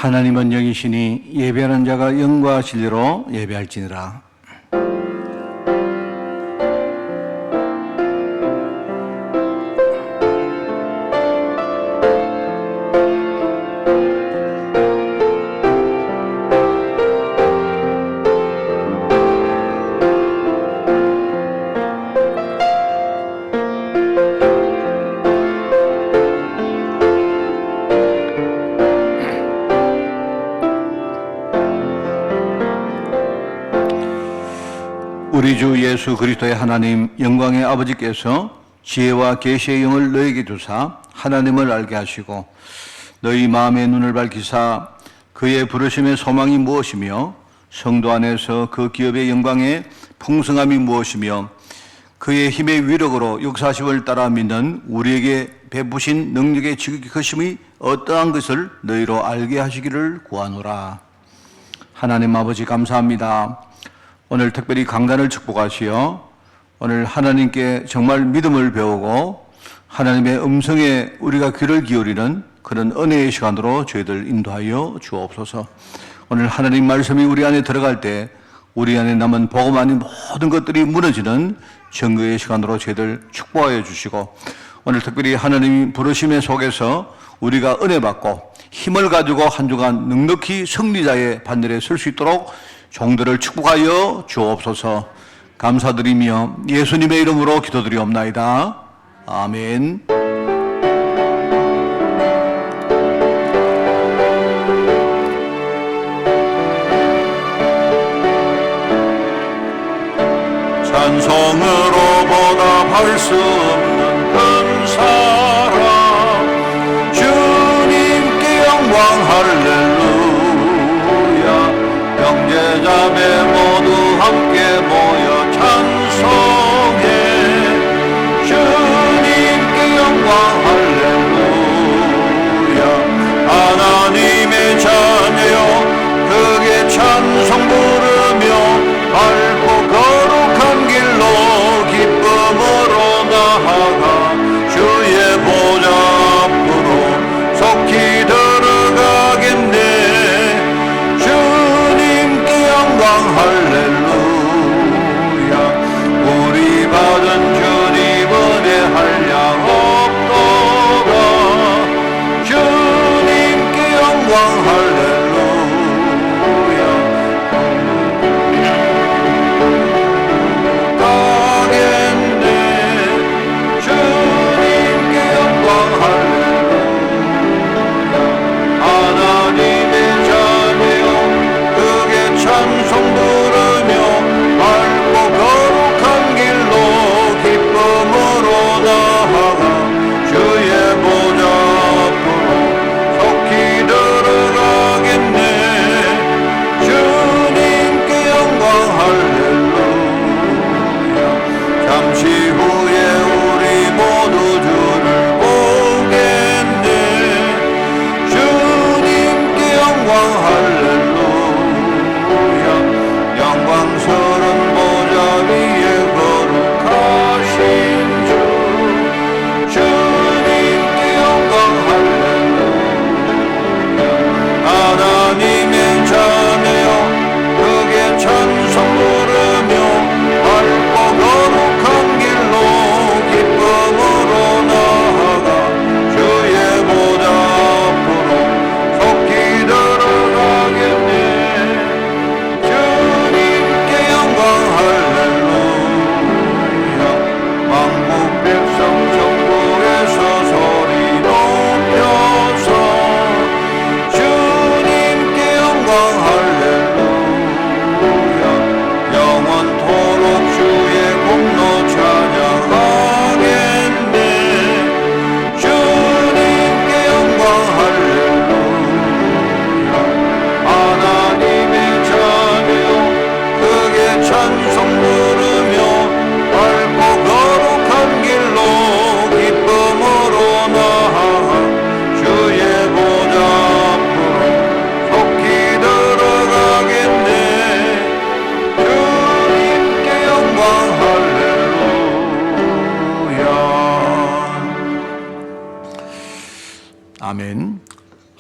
하나님은 영이시니 예배하는 자가 영과 진리로 예배할지니라. 우리 주 예수 그리스도의 하나님 영광의 아버지께서 지혜와 계시의 영을 너에게 주사 하나님을 알게 하시고 너희 마음의 눈을 밝히사 그의 부르심의 소망이 무엇이며 성도 안에서 그 기업의 영광의 풍성함이 무엇이며 그의 힘의 위력으로 역사심을 따라 믿는 우리에게 베푸신 능력의 지극히 크심이 어떠한 것을 너희로 알게 하시기를 구하노라. 하나님 아버지 감사합니다. 오늘 특별히 강단을 축복하시어 오늘 하나님께 정말 믿음을 배우고 하나님의 음성에 우리가 귀를 기울이는 그런 은혜의 시간으로 저희들 인도하여 주옵소서. 오늘 하나님 말씀이 우리 안에 들어갈 때 우리 안에 남은 복음 아닌 모든 것들이 무너지는 증거의 시간으로 저희들 축복하여 주시고 오늘 특별히 하나님이 부르심의 속에서 우리가 은혜 받고 힘을 가지고 한 주간 넉넉히 승리자의 반열에 설 수 있도록 종들을 축복하여 주옵소서. 감사드리며 예수님의 이름으로 기도드리옵나이다. 아멘. 찬송으로 보답할 수 없는 큰 사랑 주님께 영광 할렐루야. 형제자매 모두 함께 모여 찬송해 주님께 영광 할렐루야. 하나님의 자녀여 크게 찬송 부르며 밝고 거룩한 길로 기쁨으로 나아가 주의 보좌 앞으로 속히 들어가겠네. 주님께 영광 할렐루야.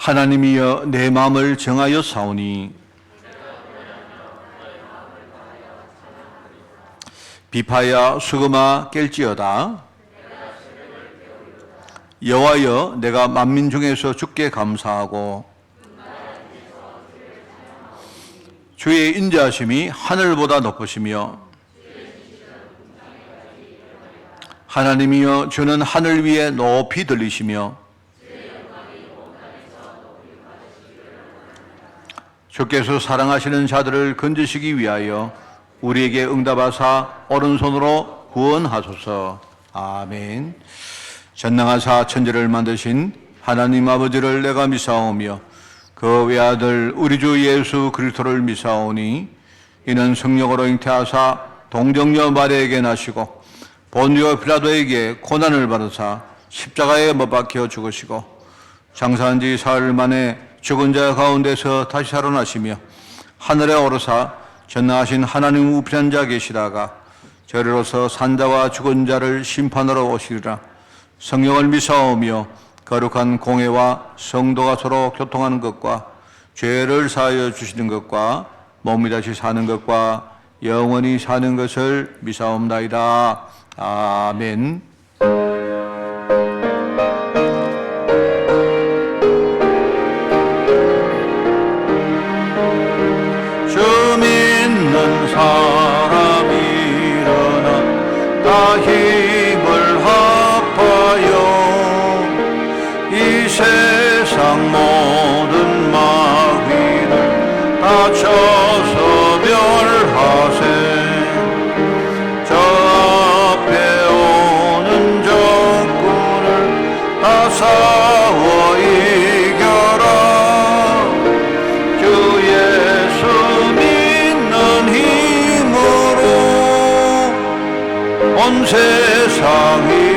하나님이여 내 마음을 정하여 사오니 비파야 수금아 깰지어다. 여호와여 내가 만민 중에서 주께 감사하고 주의 인자하심이 하늘보다 높으시며 하나님이여 주는 하늘 위에 높이 들리시며 주께서 사랑하시는 자들을 건지시기 위하여 우리에게 응답하사 오른손으로 구원하소서. 아멘. 전능하사 천지를 만드신 하나님 아버지를 내가 미사오며 그 외아들 우리 주 예수 그리스도를 미사오니 이는 성령으로 잉태하사 동정녀 마리아에게 나시고 본디오 빌라도에게 고난을 받으사 십자가에 못 박혀 죽으시고 장사한 지 사흘 만에 죽은 자 가운데서 다시 살아나시며 하늘에 오르사 전능하신 하나님 우편한 자 계시다가 저리로서 산자와 죽은 자를 심판하러 오시리라. 성령을 미사오며 거룩한 공회와 성도가 서로 교통하는 것과 죄를 사하여 주시는 것과 몸이 다시 사는 것과 영원히 사는 것을 미사옵나이다. 아멘. 주 믿는 사람이 일어나 다 힘을 합하여 이 세상 모든 마귀를 다 쳐서 멸하세. 저 앞에 오는 적군을 다 싸워 이겨라. 주 예수 믿는 힘으로 온 세상이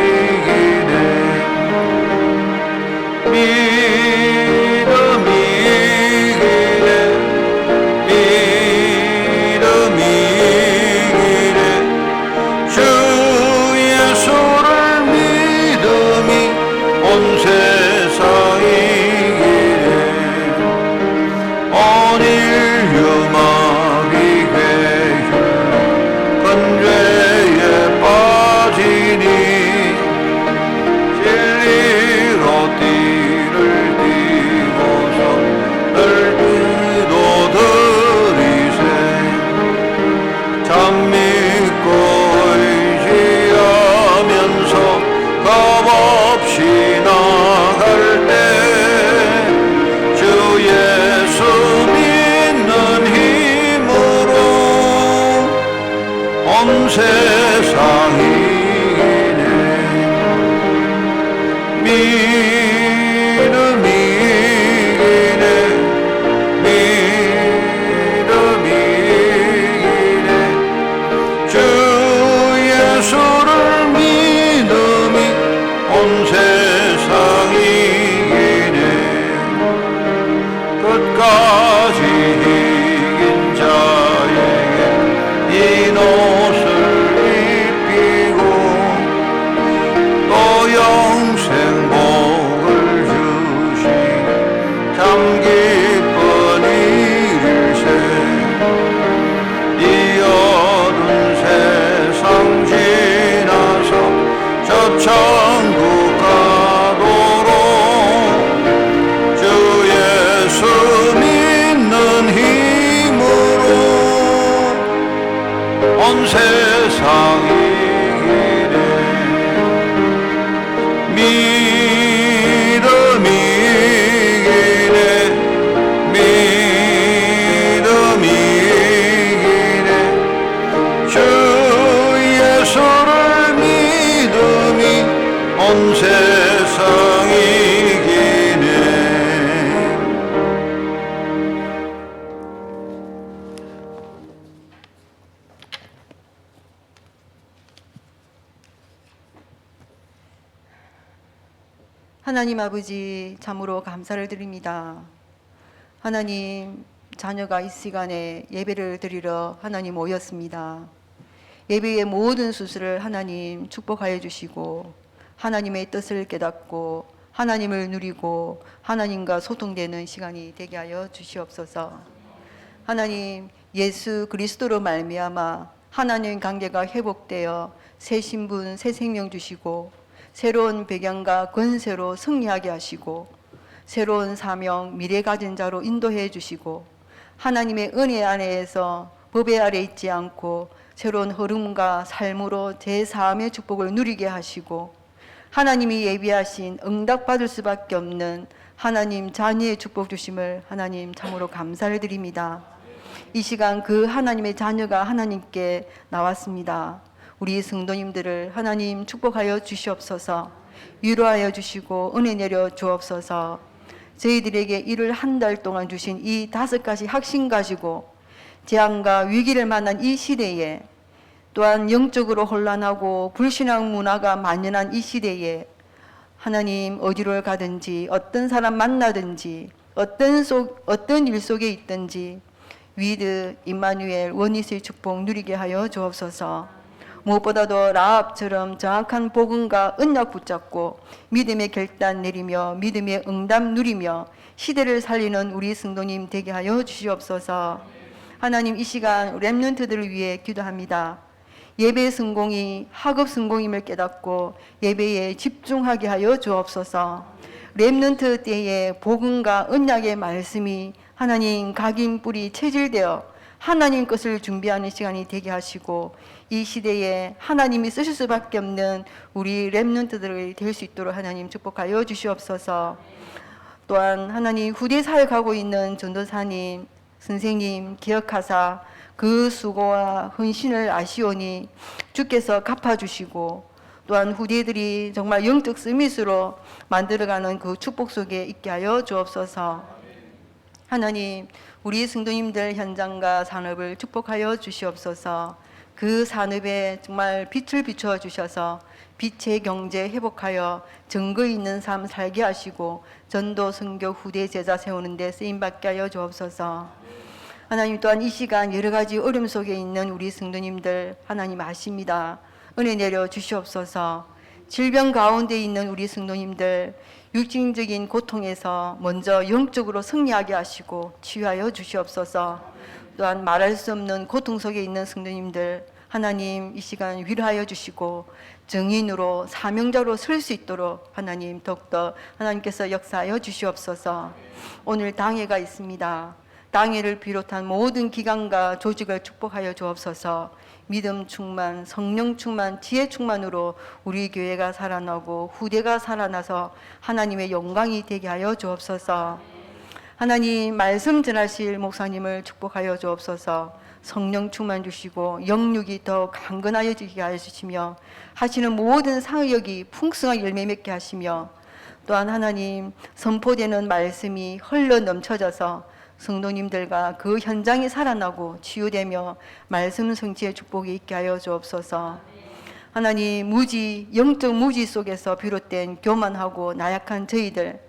하나님 아버지, 참으로 감사를 드립니다. 하나님, 자녀가 이 시간에 예배를 드리러 하나님 모였습니다. 예배의 모든 수술을 하나님 축복하여 주시고 하나님의 뜻을 깨닫고 하나님을 누리고 하나님과 소통되는 시간이 되게 하여 주시옵소서. 하나님, 예수 그리스도로 말미암아 하나님 관계가 회복되어 새 신분, 새 생명 주시고 새로운 배경과 권세로 승리하게 하시고 새로운 사명, 미래 가진 자로 인도해 주시고 하나님의 은혜 안에서 법의 아래 있지 않고 새로운 흐름과 삶으로 제4함의 축복을 누리게 하시고 하나님이 예비하신 응답받을 수밖에 없는 하나님 자녀의 축복 주심을 하나님 참으로 감사를 드립니다. 이 시간 그 하나님의 자녀가 하나님께 나왔습니다. 우리 성도님들을 하나님 축복하여 주시옵소서. 위로하여 주시고 은혜 내려 주옵소서. 저희들에게 이를 한 달 동안 주신 이 5가지 확신 가지고 재앙과 위기를 만난 이 시대에 또한 영적으로 혼란하고 불신앙 문화가 만연한 이 시대에 하나님 어디로 가든지 어떤 사람 만나든지 어떤 일 속에 있든지 위드 임마누엘 원리스의 축복 누리게 하여 주옵소서. 무엇보다도 라합처럼 정확한 복음과 언약 붙잡고 믿음의 결단 내리며 믿음의 응답 누리며 시대를 살리는 우리 성도님 되게 하여 주시옵소서. 하나님, 이 시간 렘넌트들을 위해 기도합니다. 예배 성공이 학업 성공임을 깨닫고 예배에 집중하게 하여 주옵소서. 렘넌트 때에 복음과 언약의 말씀이 하나님 각인 뿌리 체질되어 하나님 것을 준비하는 시간이 되게 하시고 이 시대에 하나님이 쓰실 수밖에 없는 우리 렘넌트들이 될 수 있도록 하나님 축복하여 주시옵소서. 또한 하나님 후대 사역하고 있는 전도사님, 선생님 기억하사 그 수고와 헌신을 아시오니 주께서 갚아주시고 또한 후대들이 정말 영적 서밋으로 만들어가는 그 축복 속에 있게 하여 주옵소서. 하나님, 우리 성도님들 현장과 산업을 축복하여 주시옵소서. 그 산업에 정말 빛을 비추어 주셔서 빛의 경제 회복하여 증거 있는 삶 살게 하시고 전도 선교 후대 제자 세우는 데 쓰임받게 하여 주옵소서. 하나님, 또한 이 시간 여러 가지 어려움 속에 있는 우리 성도님들 하나님 아십니다. 은혜 내려 주시옵소서. 질병 가운데 있는 우리 성도님들 육신적인 고통에서 먼저 영적으로 승리하게 하시고 치유하여 주시옵소서. 또한 말할 수 없는 고통 속에 있는 성도님들 하나님 이 시간 위로하여 주시고 정인으로 사명자로 설 수 있도록 하나님 더욱더 하나님께서 역사하여 주시옵소서. 오늘 당회가 있습니다. 당회를 비롯한 모든 기관과 조직을 축복하여 주옵소서. 믿음 충만, 성령 충만, 지혜 충만으로 우리 교회가 살아나고 후대가 살아나서 하나님의 영광이 되게 하여 주옵소서. 하나님 말씀 전하실 목사님을 축복하여 주옵소서. 성령 충만 주시고 영육이 더 강건하여지게 하여 주시며 하시는 모든 사역이 풍성한 열매 맺게 하시며 또한 하나님 선포되는 말씀이 흘러 넘쳐져서 성도님들과 그 현장이 살아나고 치유되며 말씀 성취의 축복이 있게 하여 주옵소서. 하나님 영적 무지 속에서 비롯된 교만하고 나약한 저희들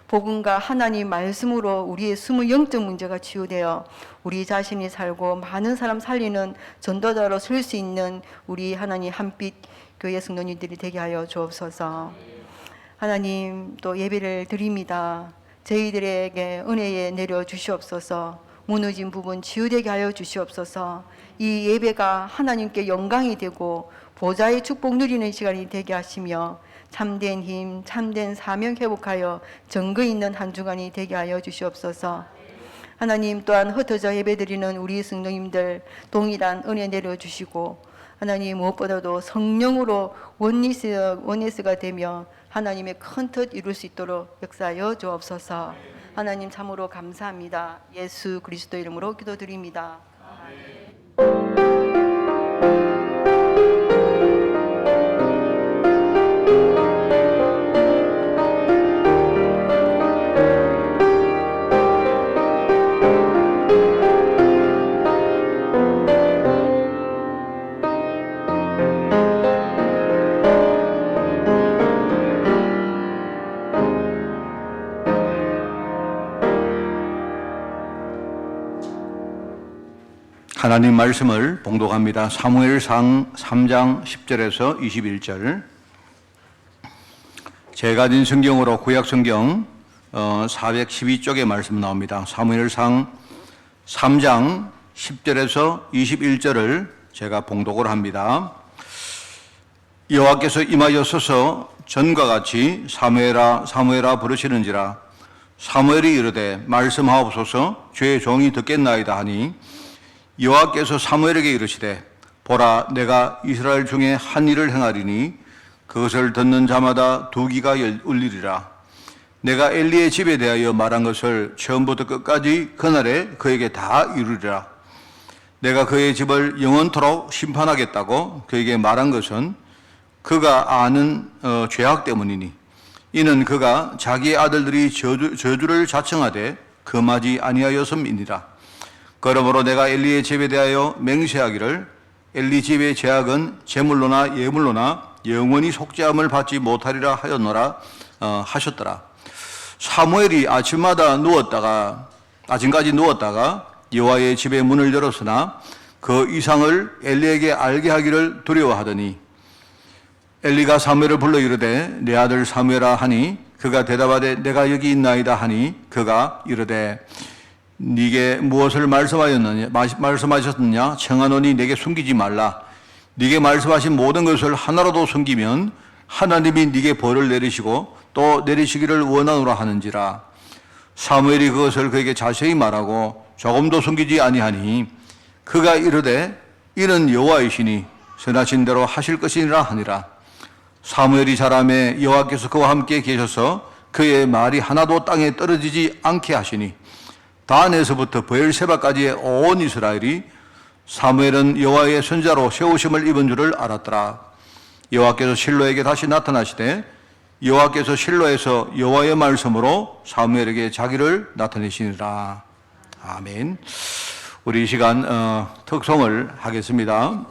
복음과 하나님 말씀으로 우리의 숨은 영적 문제가 치유되어 우리 자신이 살고 많은 사람 살리는 전도자로 설 수 있는 우리 하나님 한빛 교회 성도님들이 되게 하여 주옵소서. 하나님 또 예배를 드립니다. 저희들에게 은혜에 내려 주시옵소서. 무너진 부분 치유되게 하여 주시옵소서. 이 예배가 하나님께 영광이 되고 보좌의 축복 누리는 시간이 되게 하시며 참된 힘, 참된 사명 회복하여 증거 있는 한 주간이 되게 하여 주시옵소서. 하나님 또한 흩어져 예배드리는 우리 성도님들 동일한 은혜 내려주시고 하나님 무엇보다도 성령으로 원리스가 되며 하나님의 큰 뜻 이룰 수 있도록 역사하여 주옵소서. 하나님 참으로 감사합니다. 예수 그리스도 이름으로 기도드립니다. 하나님 말씀을 봉독합니다. 사무엘상 3장 10절에서 21절. 제가 가진 성경으로 구약 성경 412쪽에 말씀 나옵니다. 사무엘상 3장 10절에서 21절을 제가 봉독을 합니다. 여호와께서 임하여서서 전과 같이 사무엘아 사무엘아 부르시는지라. 사무엘이 이르되 말씀하옵소서 주의 종이 듣겠나이다 하니 여호와께서 사무엘에게 이르시되 보라 내가 이스라엘 중에 한 일을 행하리니 그것을 듣는 자마다 두 귀가 울리리라. 내가 엘리의 집에 대하여 말한 것을 처음부터 끝까지 그날에 그에게 다 이루리라. 내가 그의 집을 영원토록 심판하겠다고 그에게 말한 것은 그가 아는 죄악 때문이니 이는 그가 자기의 아들들이 저주를 자청하되 금하지 아니하였음이니라. 그러므로 내가 엘리의 집에 대하여 맹세하기를 엘리 집의 죄악은 제물로나 예물로나 영원히 속죄함을 받지 못하리라 하였노라 하셨더라. 사무엘이 아침까지 누웠다가 여호와의 집의 문을 열었으나 그 이상을 엘리에게 알게 하기를 두려워하더니 엘리가 사무엘을 불러 이르되 내 아들 사무엘아 하니 그가 대답하되 내가 여기 있나이다 하니 그가 이르되 네게 무엇을 말씀하셨느냐 청하노니 내게 숨기지 말라. 네게 말씀하신 모든 것을 하나라도 숨기면 하나님이 네게 벌을 내리시고 또 내리시기를 원하노라 하는지라. 사무엘이 그것을 그에게 자세히 말하고 조금도 숨기지 아니하니 그가 이르되 이는 여호와이시니 선하신 대로 하실 것이니라 하니라. 사무엘이 자라매 여호와께서 그와 함께 계셔서 그의 말이 하나도 땅에 떨어지지 않게 하시니 단에서부터 브엘세바까지의 온 이스라엘이 사무엘은 여호와의 선자로 세우심을 입은 줄을 알았더라. 여호와께서 실로에게 다시 나타나시되 여호와께서 실로에서 여호와의 말씀으로 사무엘에게 자기를 나타내시니라. 아멘. 우리 이 시간 특송을 하겠습니다.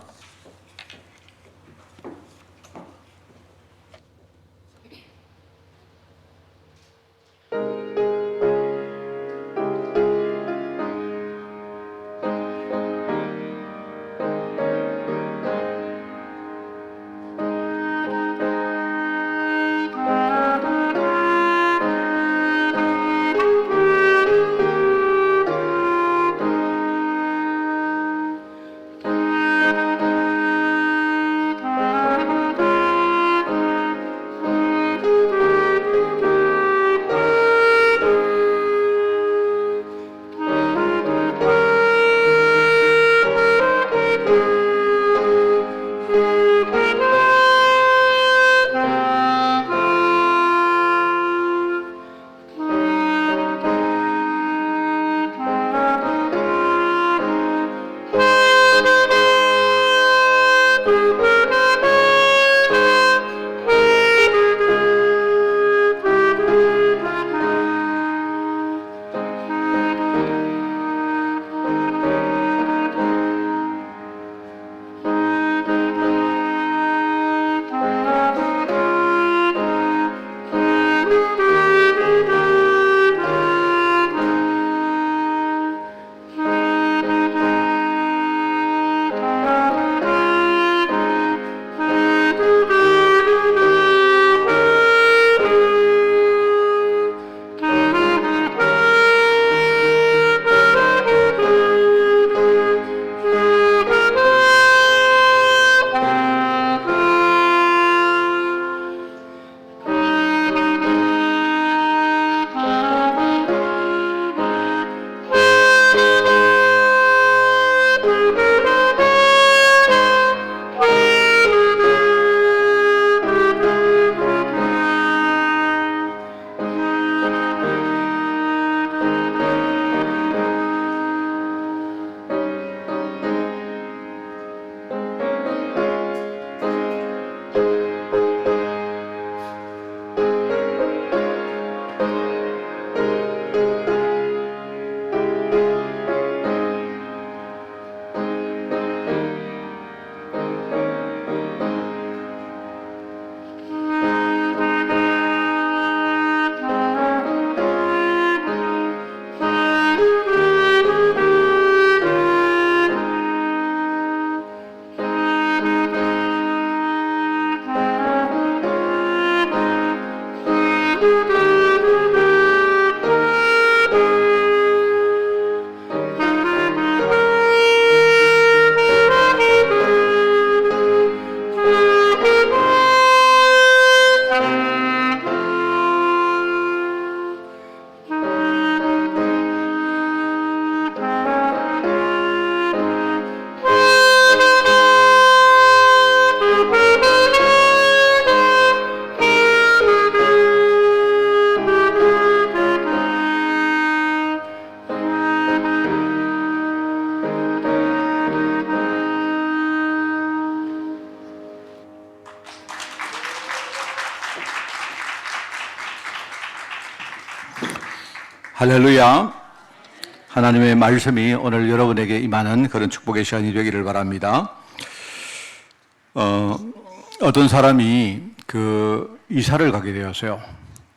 할렐루야. 하나님의 말씀이 오늘 여러분에게 임하는 그런 축복의 시간이 되기를 바랍니다. 어떤 사람이 이사를 가게 되었어요.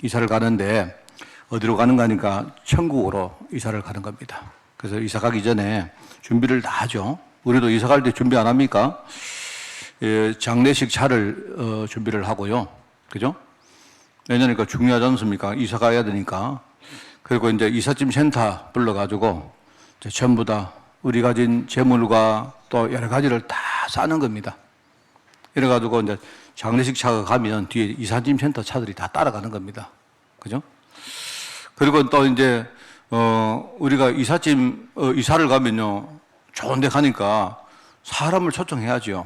이사를 가는데 어디로 가는가 하니까 천국으로 이사를 가는 겁니다. 그래서 이사 가기 전에 준비를 다 하죠. 우리도 이사 갈 때 준비 안 합니까? 장례식 차를 준비를 하고요. 그죠? 왜냐니까 중요하지 않습니까? 이사 가야 되니까. 그리고 이제 이삿짐 센터 불러가지고 이제 전부 다 우리 가진 재물과 또 여러 가지를 다 싸는 겁니다. 이래가지고 이제 장례식 차가 가면 뒤에 이삿짐 센터 차들이 다 따라가는 겁니다. 그죠? 그리고 또 이제, 우리가 이사를 가면요. 좋은 데 가니까 사람을 초청해야죠.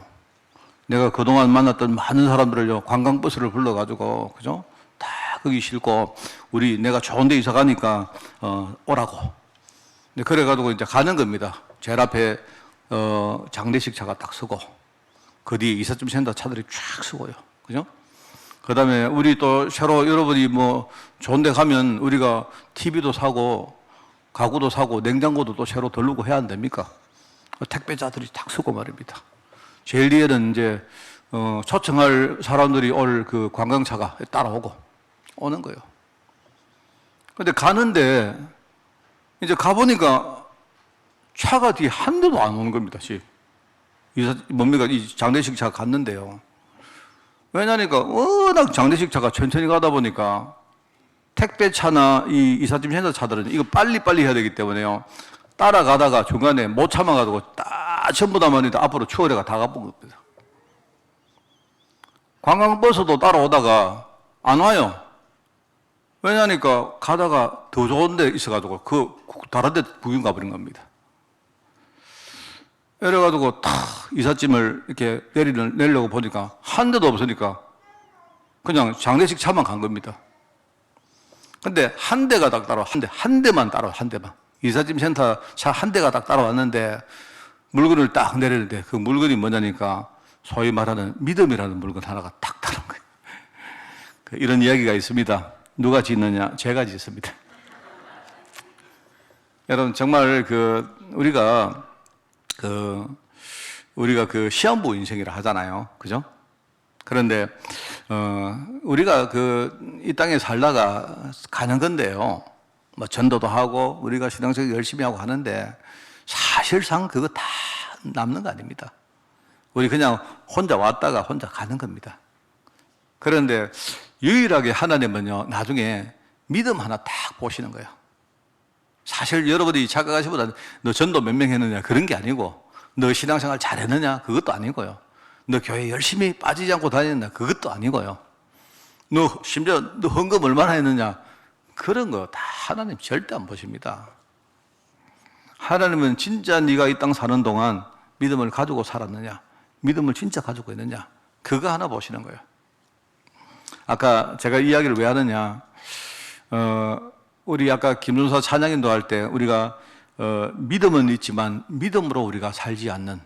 내가 그동안 만났던 많은 사람들을요, 관광버스를 불러가지고, 그죠? 다 거기 싣고, 내가 좋은 데 이사 가니까, 오라고. 그래가지고 이제 가는 겁니다. 제일 앞에, 장례식 차가 딱 서고, 그 뒤에 이삿짐 센터 차들이 쫙 서고요. 그죠? 그 다음에 우리 또 새로 여러분이 뭐 좋은 데 가면 우리가 TV도 사고, 가구도 사고, 냉장고도 또 새로 덜르고 해야 안 됩니까? 택배자들이 딱 서고 말입니다. 제일 뒤에는 이제, 초청할 사람들이 올 그 관광차가 따라오고, 오는 거예요. 근데 가는데, 이제 가보니까 차가 뒤에 한 대도 안 오는 겁니다, 뭡니까? 이 장례식 차가 갔는데요. 왜냐니까, 워낙 장례식 차가 천천히 가다 보니까, 택배차나 이 이삿짐 센터 차들은 이거 빨리빨리 해야 되기 때문에요. 따라가다가 중간에 못 참아가지고 딱 전부 다 말이다 앞으로 추월해가 다 가본 겁니다. 관광버스도 따라오다가 안 와요. 왜냐니까 가다가 더 좋은 데 있어가지고 다른 데 구경 가버린 겁니다. 이래가지고 탁 이삿짐을 이렇게 내려고 보니까 한 대도 없으니까 그냥 장례식 차만 간 겁니다. 근데 한 대가 딱 따라와, 한 대만 따라와, 한 대만. 이삿짐 센터 차 한 대가 딱 따라왔는데 물건을 딱 내리는데 그 물건이 뭐냐니까 소위 말하는 믿음이라는 물건 하나가 딱 따라온 거예요. 이런 이야기가 있습니다. 누가 짓느냐? 제가 짓습니다. 여러분, 정말 우리가 시한부 인생이라 하잖아요. 그죠? 그런데, 우리가 이 땅에 살다가 가는 건데요. 뭐 전도도 하고 우리가 신앙생활 열심히 하고 하는데 사실상 그거 다 남는 거 아닙니다. 우리 그냥 혼자 왔다가 혼자 가는 겁니다. 그런데 유일하게 하나님은요, 나중에 믿음 하나 딱 보시는 거예요. 사실 여러분이 착각하시보다 너 전도 몇 명 했느냐 그런 게 아니고, 너 신앙생활 잘했느냐 그것도 아니고요, 너 교회 열심히 빠지지 않고 다녔느냐 그것도 아니고요, 심지어 너 헌금 얼마나 했느냐 그런 거 다 하나님 절대 안 보십니다. 하나님은 진짜 네가 이 땅 사는 동안 믿음을 가지고 살았느냐, 믿음을 진짜 가지고 있느냐, 그거 하나 보시는 거예요. 아까 제가 이야기를 왜 하느냐, 우리 아까 김준사 찬양인도 할 때 우리가 믿음은 있지만 믿음으로 우리가 살지 않는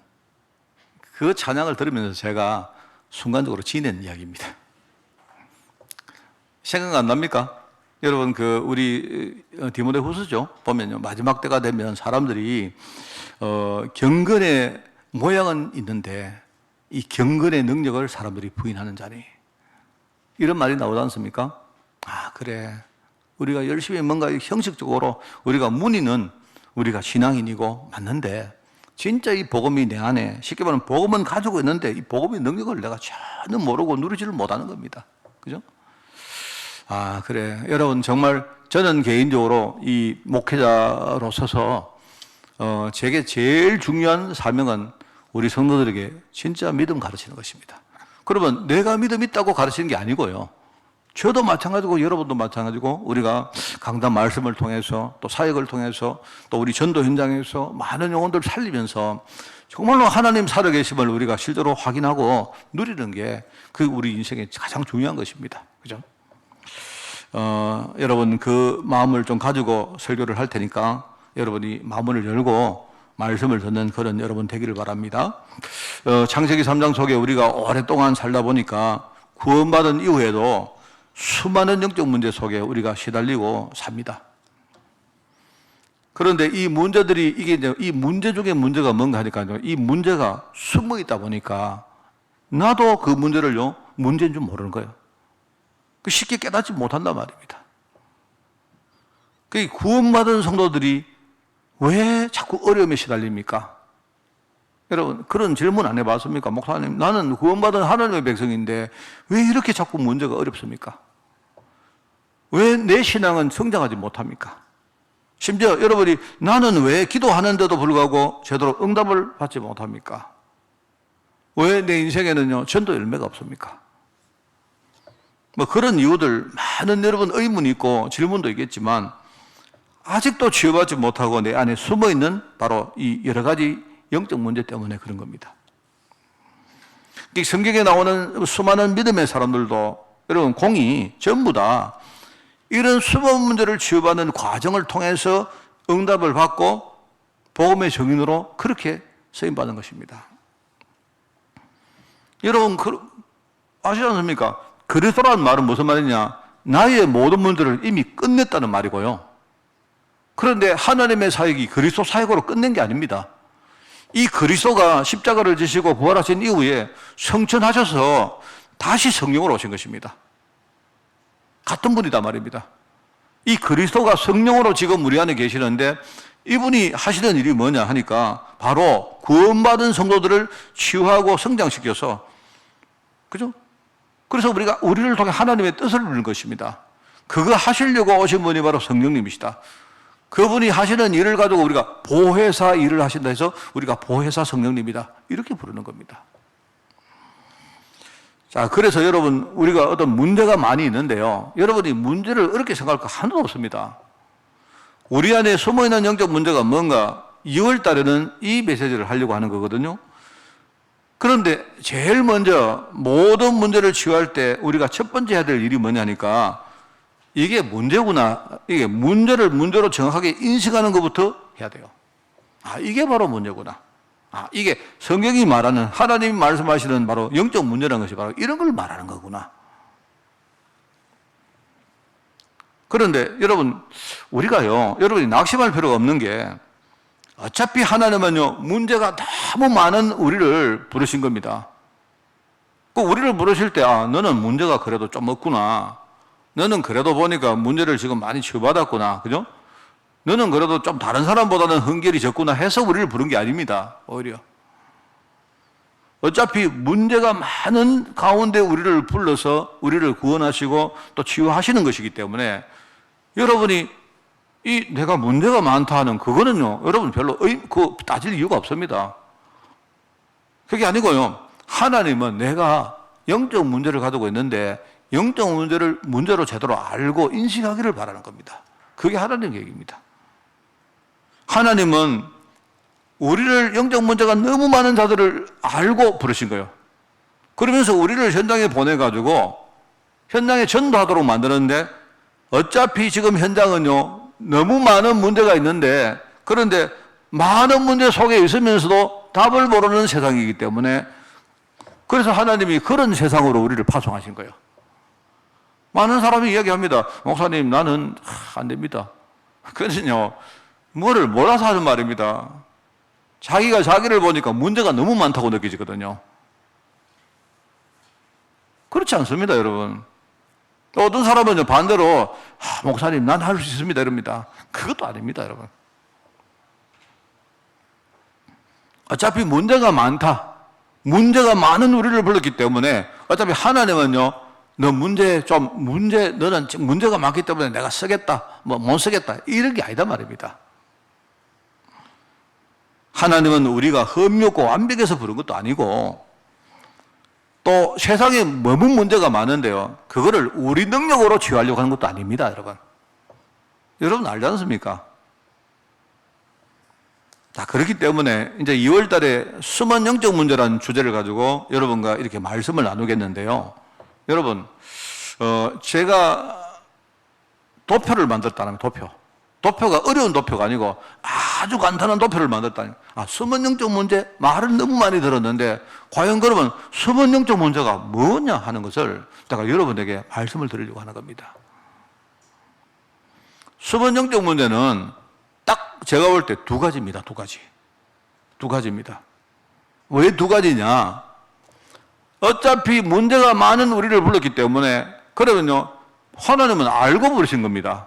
그 찬양을 들으면서 제가 순간적으로 지낸 이야기입니다. 생각 안 납니까? 여러분, 우리 디모데후서죠. 보면요, 마지막 때가 되면 사람들이 경건의 모양은 있는데 이 경건의 능력을 사람들이 부인하는 자니, 이런 말이 나오지 않습니까? 아, 그래. 우리가 열심히 뭔가 형식적으로 우리가 문의는 우리가 신앙인이고 맞는데, 진짜 이 복음이 내 안에, 쉽게 말하면 복음은 가지고 있는데 이 복음의 능력을 내가 전혀 모르고 누리지를 못하는 겁니다. 그죠? 아, 그래. 여러분, 정말 저는 개인적으로 이 목회자로 서서 제게 제일 중요한 사명은 우리 성도들에게 진짜 믿음 가르치는 것입니다. 그러면 내가 믿음 있다고 가르치는 게 아니고요, 저도 마찬가지고 여러분도 마찬가지고 우리가 강단 말씀을 통해서 또 사역을 통해서 또 우리 전도 현장에서 많은 영혼들 살리면서 정말로 하나님 살아계심을 우리가 실제로 확인하고 누리는 게 우리 인생의 가장 중요한 것입니다. 그죠? 여러분, 그 마음을 좀 가지고 설교를 할 테니까 여러분이 마음을 열고 말씀을 듣는 그런 여러분 되기를 바랍니다. 창세기 3장 속에 우리가 오랫동안 살다 보니까 구원받은 이후에도 수많은 영적 문제 속에 우리가 시달리고 삽니다. 그런데 이 문제들이 이게 이제 이 문제 중에 문제가 뭔가 하니까요. 이 문제가 숨어 있다 보니까 나도 그 문제를요, 문제인 줄 모르는 거예요. 쉽게 깨닫지 못한단 말입니다. 그 구원받은 성도들이 왜 자꾸 어려움에 시달립니까? 여러분, 그런 질문 안 해봤습니까? 목사님, 나는 구원받은 하나님의 백성인데 왜 이렇게 자꾸 문제가 어렵습니까? 왜 내 신앙은 성장하지 못합니까? 심지어 여러분이 나는 왜 기도하는데도 불구하고 제대로 응답을 받지 못합니까? 왜 내 인생에는요, 전도 열매가 없습니까? 뭐 그런 이유들 많은 여러분 의문이 있고 질문도 있겠지만 아직도 치유받지 못하고 내 안에 숨어 있는 바로 이 여러 가지 영적 문제 때문에 그런 겁니다. 성경에 나오는 수많은 믿음의 사람들도 여러분 공이 전부 다 이런 수많은 문제를 치유받는 과정을 통해서 응답을 받고 복음의 증인으로 그렇게 쓰임받은 것입니다. 여러분 아시지 않습니까? 그리스도라는 말은 무슨 말이냐? 나의 모든 문제를 이미 끝냈다는 말이고요. 그런데 하나님의 사역이 그리스도 사역으로 끝낸 게 아닙니다. 이 그리스도가 십자가를 지시고 부활하신 이후에 성천하셔서 다시 성령으로 오신 것입니다. 같은 분이다 말입니다. 이 그리스도가 성령으로 지금 우리 안에 계시는데 이분이 하시는 일이 뭐냐 하니까 바로 구원받은 성도들을 치유하고 성장시켜서, 그죠? 그래서 우리를 통해 하나님의 뜻을 이루는 것입니다. 그거 하시려고 오신 분이 바로 성령님이시다. 그분이 하시는 일을 가지고 우리가 보혜사 일을 하신다 해서 우리가 보혜사 성령님이다. 이렇게 부르는 겁니다. 자, 그래서 여러분, 우리가 어떤 문제가 많이 있는데요. 여러분이 문제를 어렵게 생각할 거 하나도 없습니다. 우리 안에 숨어있는 영적 문제가 뭔가 2월 달에는 이 메시지를 하려고 하는 거거든요. 그런데 제일 먼저 모든 문제를 치유할 때 우리가 첫 번째 해야 될 일이 뭐냐니까 이게 문제구나. 이게 문제를 문제로 정확하게 인식하는 것부터 해야 돼요. 아, 이게 바로 문제구나. 아, 이게 성경이 말하는, 하나님이 말씀하시는 바로 영적 문제라는 것이 바로 이런 걸 말하는 거구나. 그런데 여러분, 우리가요, 여러분이 낙심할 필요가 없는 게 어차피 하나님은요, 문제가 너무 많은 우리를 부르신 겁니다. 그 우리를 부르실 때, 아, 너는 문제가 그래도 좀 없구나. 너는 그래도 보니까 문제를 지금 많이 치유받았구나. 그죠? 너는 그래도 좀 다른 사람보다는 흥결이 적구나 해서 우리를 부른 게 아닙니다. 오히려. 어차피 문제가 많은 가운데 우리를 불러서 우리를 구원하시고 또 치유하시는 것이기 때문에 여러분이 내가 문제가 많다 하는 그거는요, 여러분 별로 따질 이유가 없습니다. 그게 아니고요, 하나님은 내가 영적 문제를 가지고 있는데 영적 문제를 문제로 제대로 알고 인식하기를 바라는 겁니다. 그게 하나님 계획입니다. 하나님은 우리를 영적 문제가 너무 많은 자들을 알고 부르신 거예요. 그러면서 우리를 현장에 보내가지고 현장에 전도하도록 만드는데 어차피 지금 현장은요, 너무 많은 문제가 있는데 그런데 많은 문제 속에 있으면서도 답을 모르는 세상이기 때문에 그래서 하나님이 그런 세상으로 우리를 파송하신 거예요. 많은 사람이 이야기합니다. 목사님, 나는 안 됩니다. 그거는요, 뭐를 몰라서 하는 말입니다. 자기가 자기를 보니까 문제가 너무 많다고 느껴지거든요. 그렇지 않습니다, 여러분. 또 어떤 사람은 반대로, 목사님, 난 할 수 있습니다, 이럽니다. 그것도 아닙니다, 여러분. 어차피 문제가 많다. 문제가 많은 우리를 불렀기 때문에 어차피 하나님은요, 너는 문제가 많기 때문에 내가 쓰겠다, 못 쓰겠다, 이런 게 아니다 말입니다. 하나님은 우리가 흠없고 완벽해서 부른 것도 아니고 또 세상에 너무 문제가 많은데요, 그거를 우리 능력으로 치유하려고 하는 것도 아닙니다, 여러분. 여러분 알지 않습니까? 자, 그렇기 때문에 이제 2월 달에 숨은 영적 문제라는 주제를 가지고 여러분과 이렇게 말씀을 나누겠는데요. 여러분, 제가 도표를 만들었다는 도표. 도표가 어려운 도표가 아니고 아주 간단한 도표를 만들었다니. 숨은 영적 문제 말을 너무 많이 들었는데 과연 그러면 숨은 영적 문제가 뭐냐 하는 것을 제가 여러분에게 말씀을 드리려고 하는 겁니다. 숨은 영적 문제는 딱 제가 볼 때 두 가지입니다. 두 가지. 두 가지입니다. 왜 두 가지냐? 어차피 문제가 많은 우리를 불렀기 때문에 그러면요 하나님은 알고 부르신 겁니다.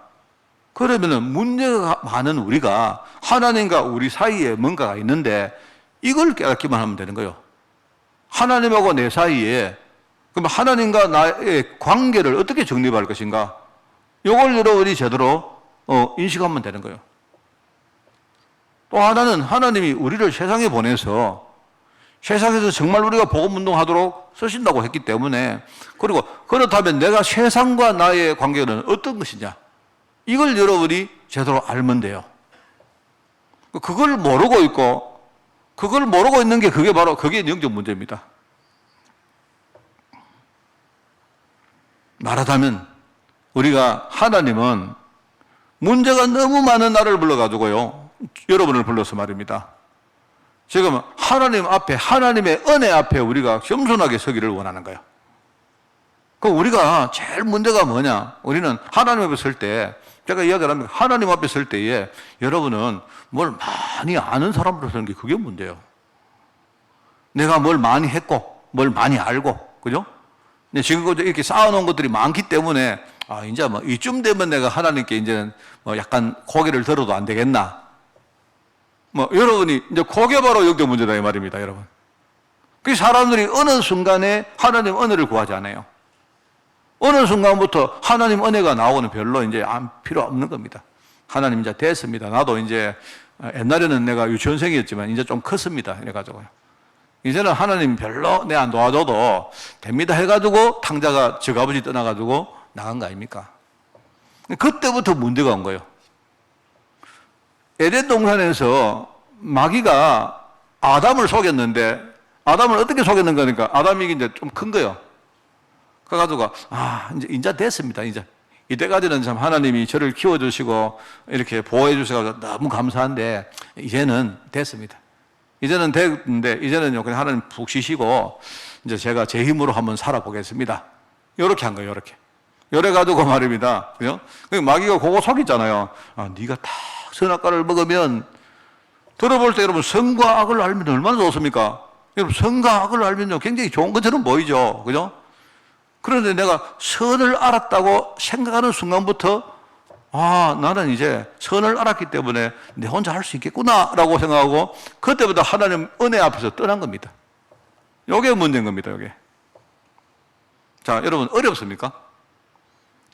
그러면은 문제가 많은 우리가 하나님과 우리 사이에 뭔가가 있는데 이걸 깨닫기만 하면 되는 거예요. 하나님하고 내 사이에 그럼 하나님과 나의 관계를 어떻게 정립할 것인가? 이걸 여러분이 제대로 인식하면 되는 거예요. 또 하나는 하나님이 우리를 세상에 보내서 세상에서 정말 우리가 복음운동하도록 쓰신다고 했기 때문에 그리고 그렇다면 내가 세상과 나의 관계는 어떤 것이냐? 이걸 여러분이 제대로 알면 돼요. 그걸 모르고 있고 그걸 모르고 있는 게 그게 바로 그게 영적 문제입니다. 말하자면 우리가 하나님은 문제가 너무 많은 나를 불러가지고요 여러분을 불러서 말입니다. 지금 하나님 앞에 하나님의 은혜 앞에 우리가 겸손하게 서기를 원하는 거예요. 그럼 우리가 제일 문제가 뭐냐? 우리는 하나님 앞에 설 때 제가 이야기를 합니다. 하나님 앞에 설 때에 여러분은 뭘 많이 아는 사람으로 서는 게 그게 문제예요. 내가 뭘 많이 했고 뭘 많이 알고 그죠? 근데 지금까지 이렇게 쌓아놓은 것들이 많기 때문에 이제 뭐 이쯤 되면 내가 하나님께 이제는 뭐 약간 고개를 들어도 안 되겠나? 뭐 여러분이 이제 그게 바로 영적 문제다 이 말입니다, 여러분. 그 사람들이 어느 순간에 하나님 은혜를 구하지 않아요. 어느 순간부터 하나님 은혜가 나오고는 별로 이제 필요 없는 겁니다. 하나님 이제 됐습니다. 나도 이제 옛날에는 내가 유치원생이었지만 이제 좀 컸습니다. 이래가지고요. 이제는 하나님 별로 내 안 도와줘도 됩니다 해가지고 탕자가 저 아버지 떠나가지고 나간 거 아닙니까? 그때부터 문제가 온 거예요. 에덴 동산에서 마귀가 아담을 속였는데 아담을 어떻게 속였는가 하니까 아담이 이제 좀 큰 거예요. 그래가지고 이제 됐습니다. 이제 이때까지는 참 하나님이 저를 키워주시고 이렇게 보호해 주셔서 너무 감사한데 이제는 됐습니다. 이제는 됐는데 이제는요 그냥 하나님 푹 쉬시고 이제 제가 제 힘으로 한번 살아보겠습니다. 이렇게 한 거예요. 이래 가지고 말입니다. 그죠? 마귀가 그거 속였잖아요. 네가 다 선악과를 먹으면 들어볼 때 여러분 선과 악을 알면 얼마나 좋습니까? 여러분 선과 악을 알면요 굉장히 좋은 것처럼 보이죠. 그죠? 그런데 내가 선을 알았다고 생각하는 순간부터 나는 이제 선을 알았기 때문에 내 혼자 할 수 있겠구나 라고 생각하고 그때부터 하나님 은혜 앞에서 떠난 겁니다. 이게 문제인 겁니다. 이게. 자, 여러분 어렵습니까?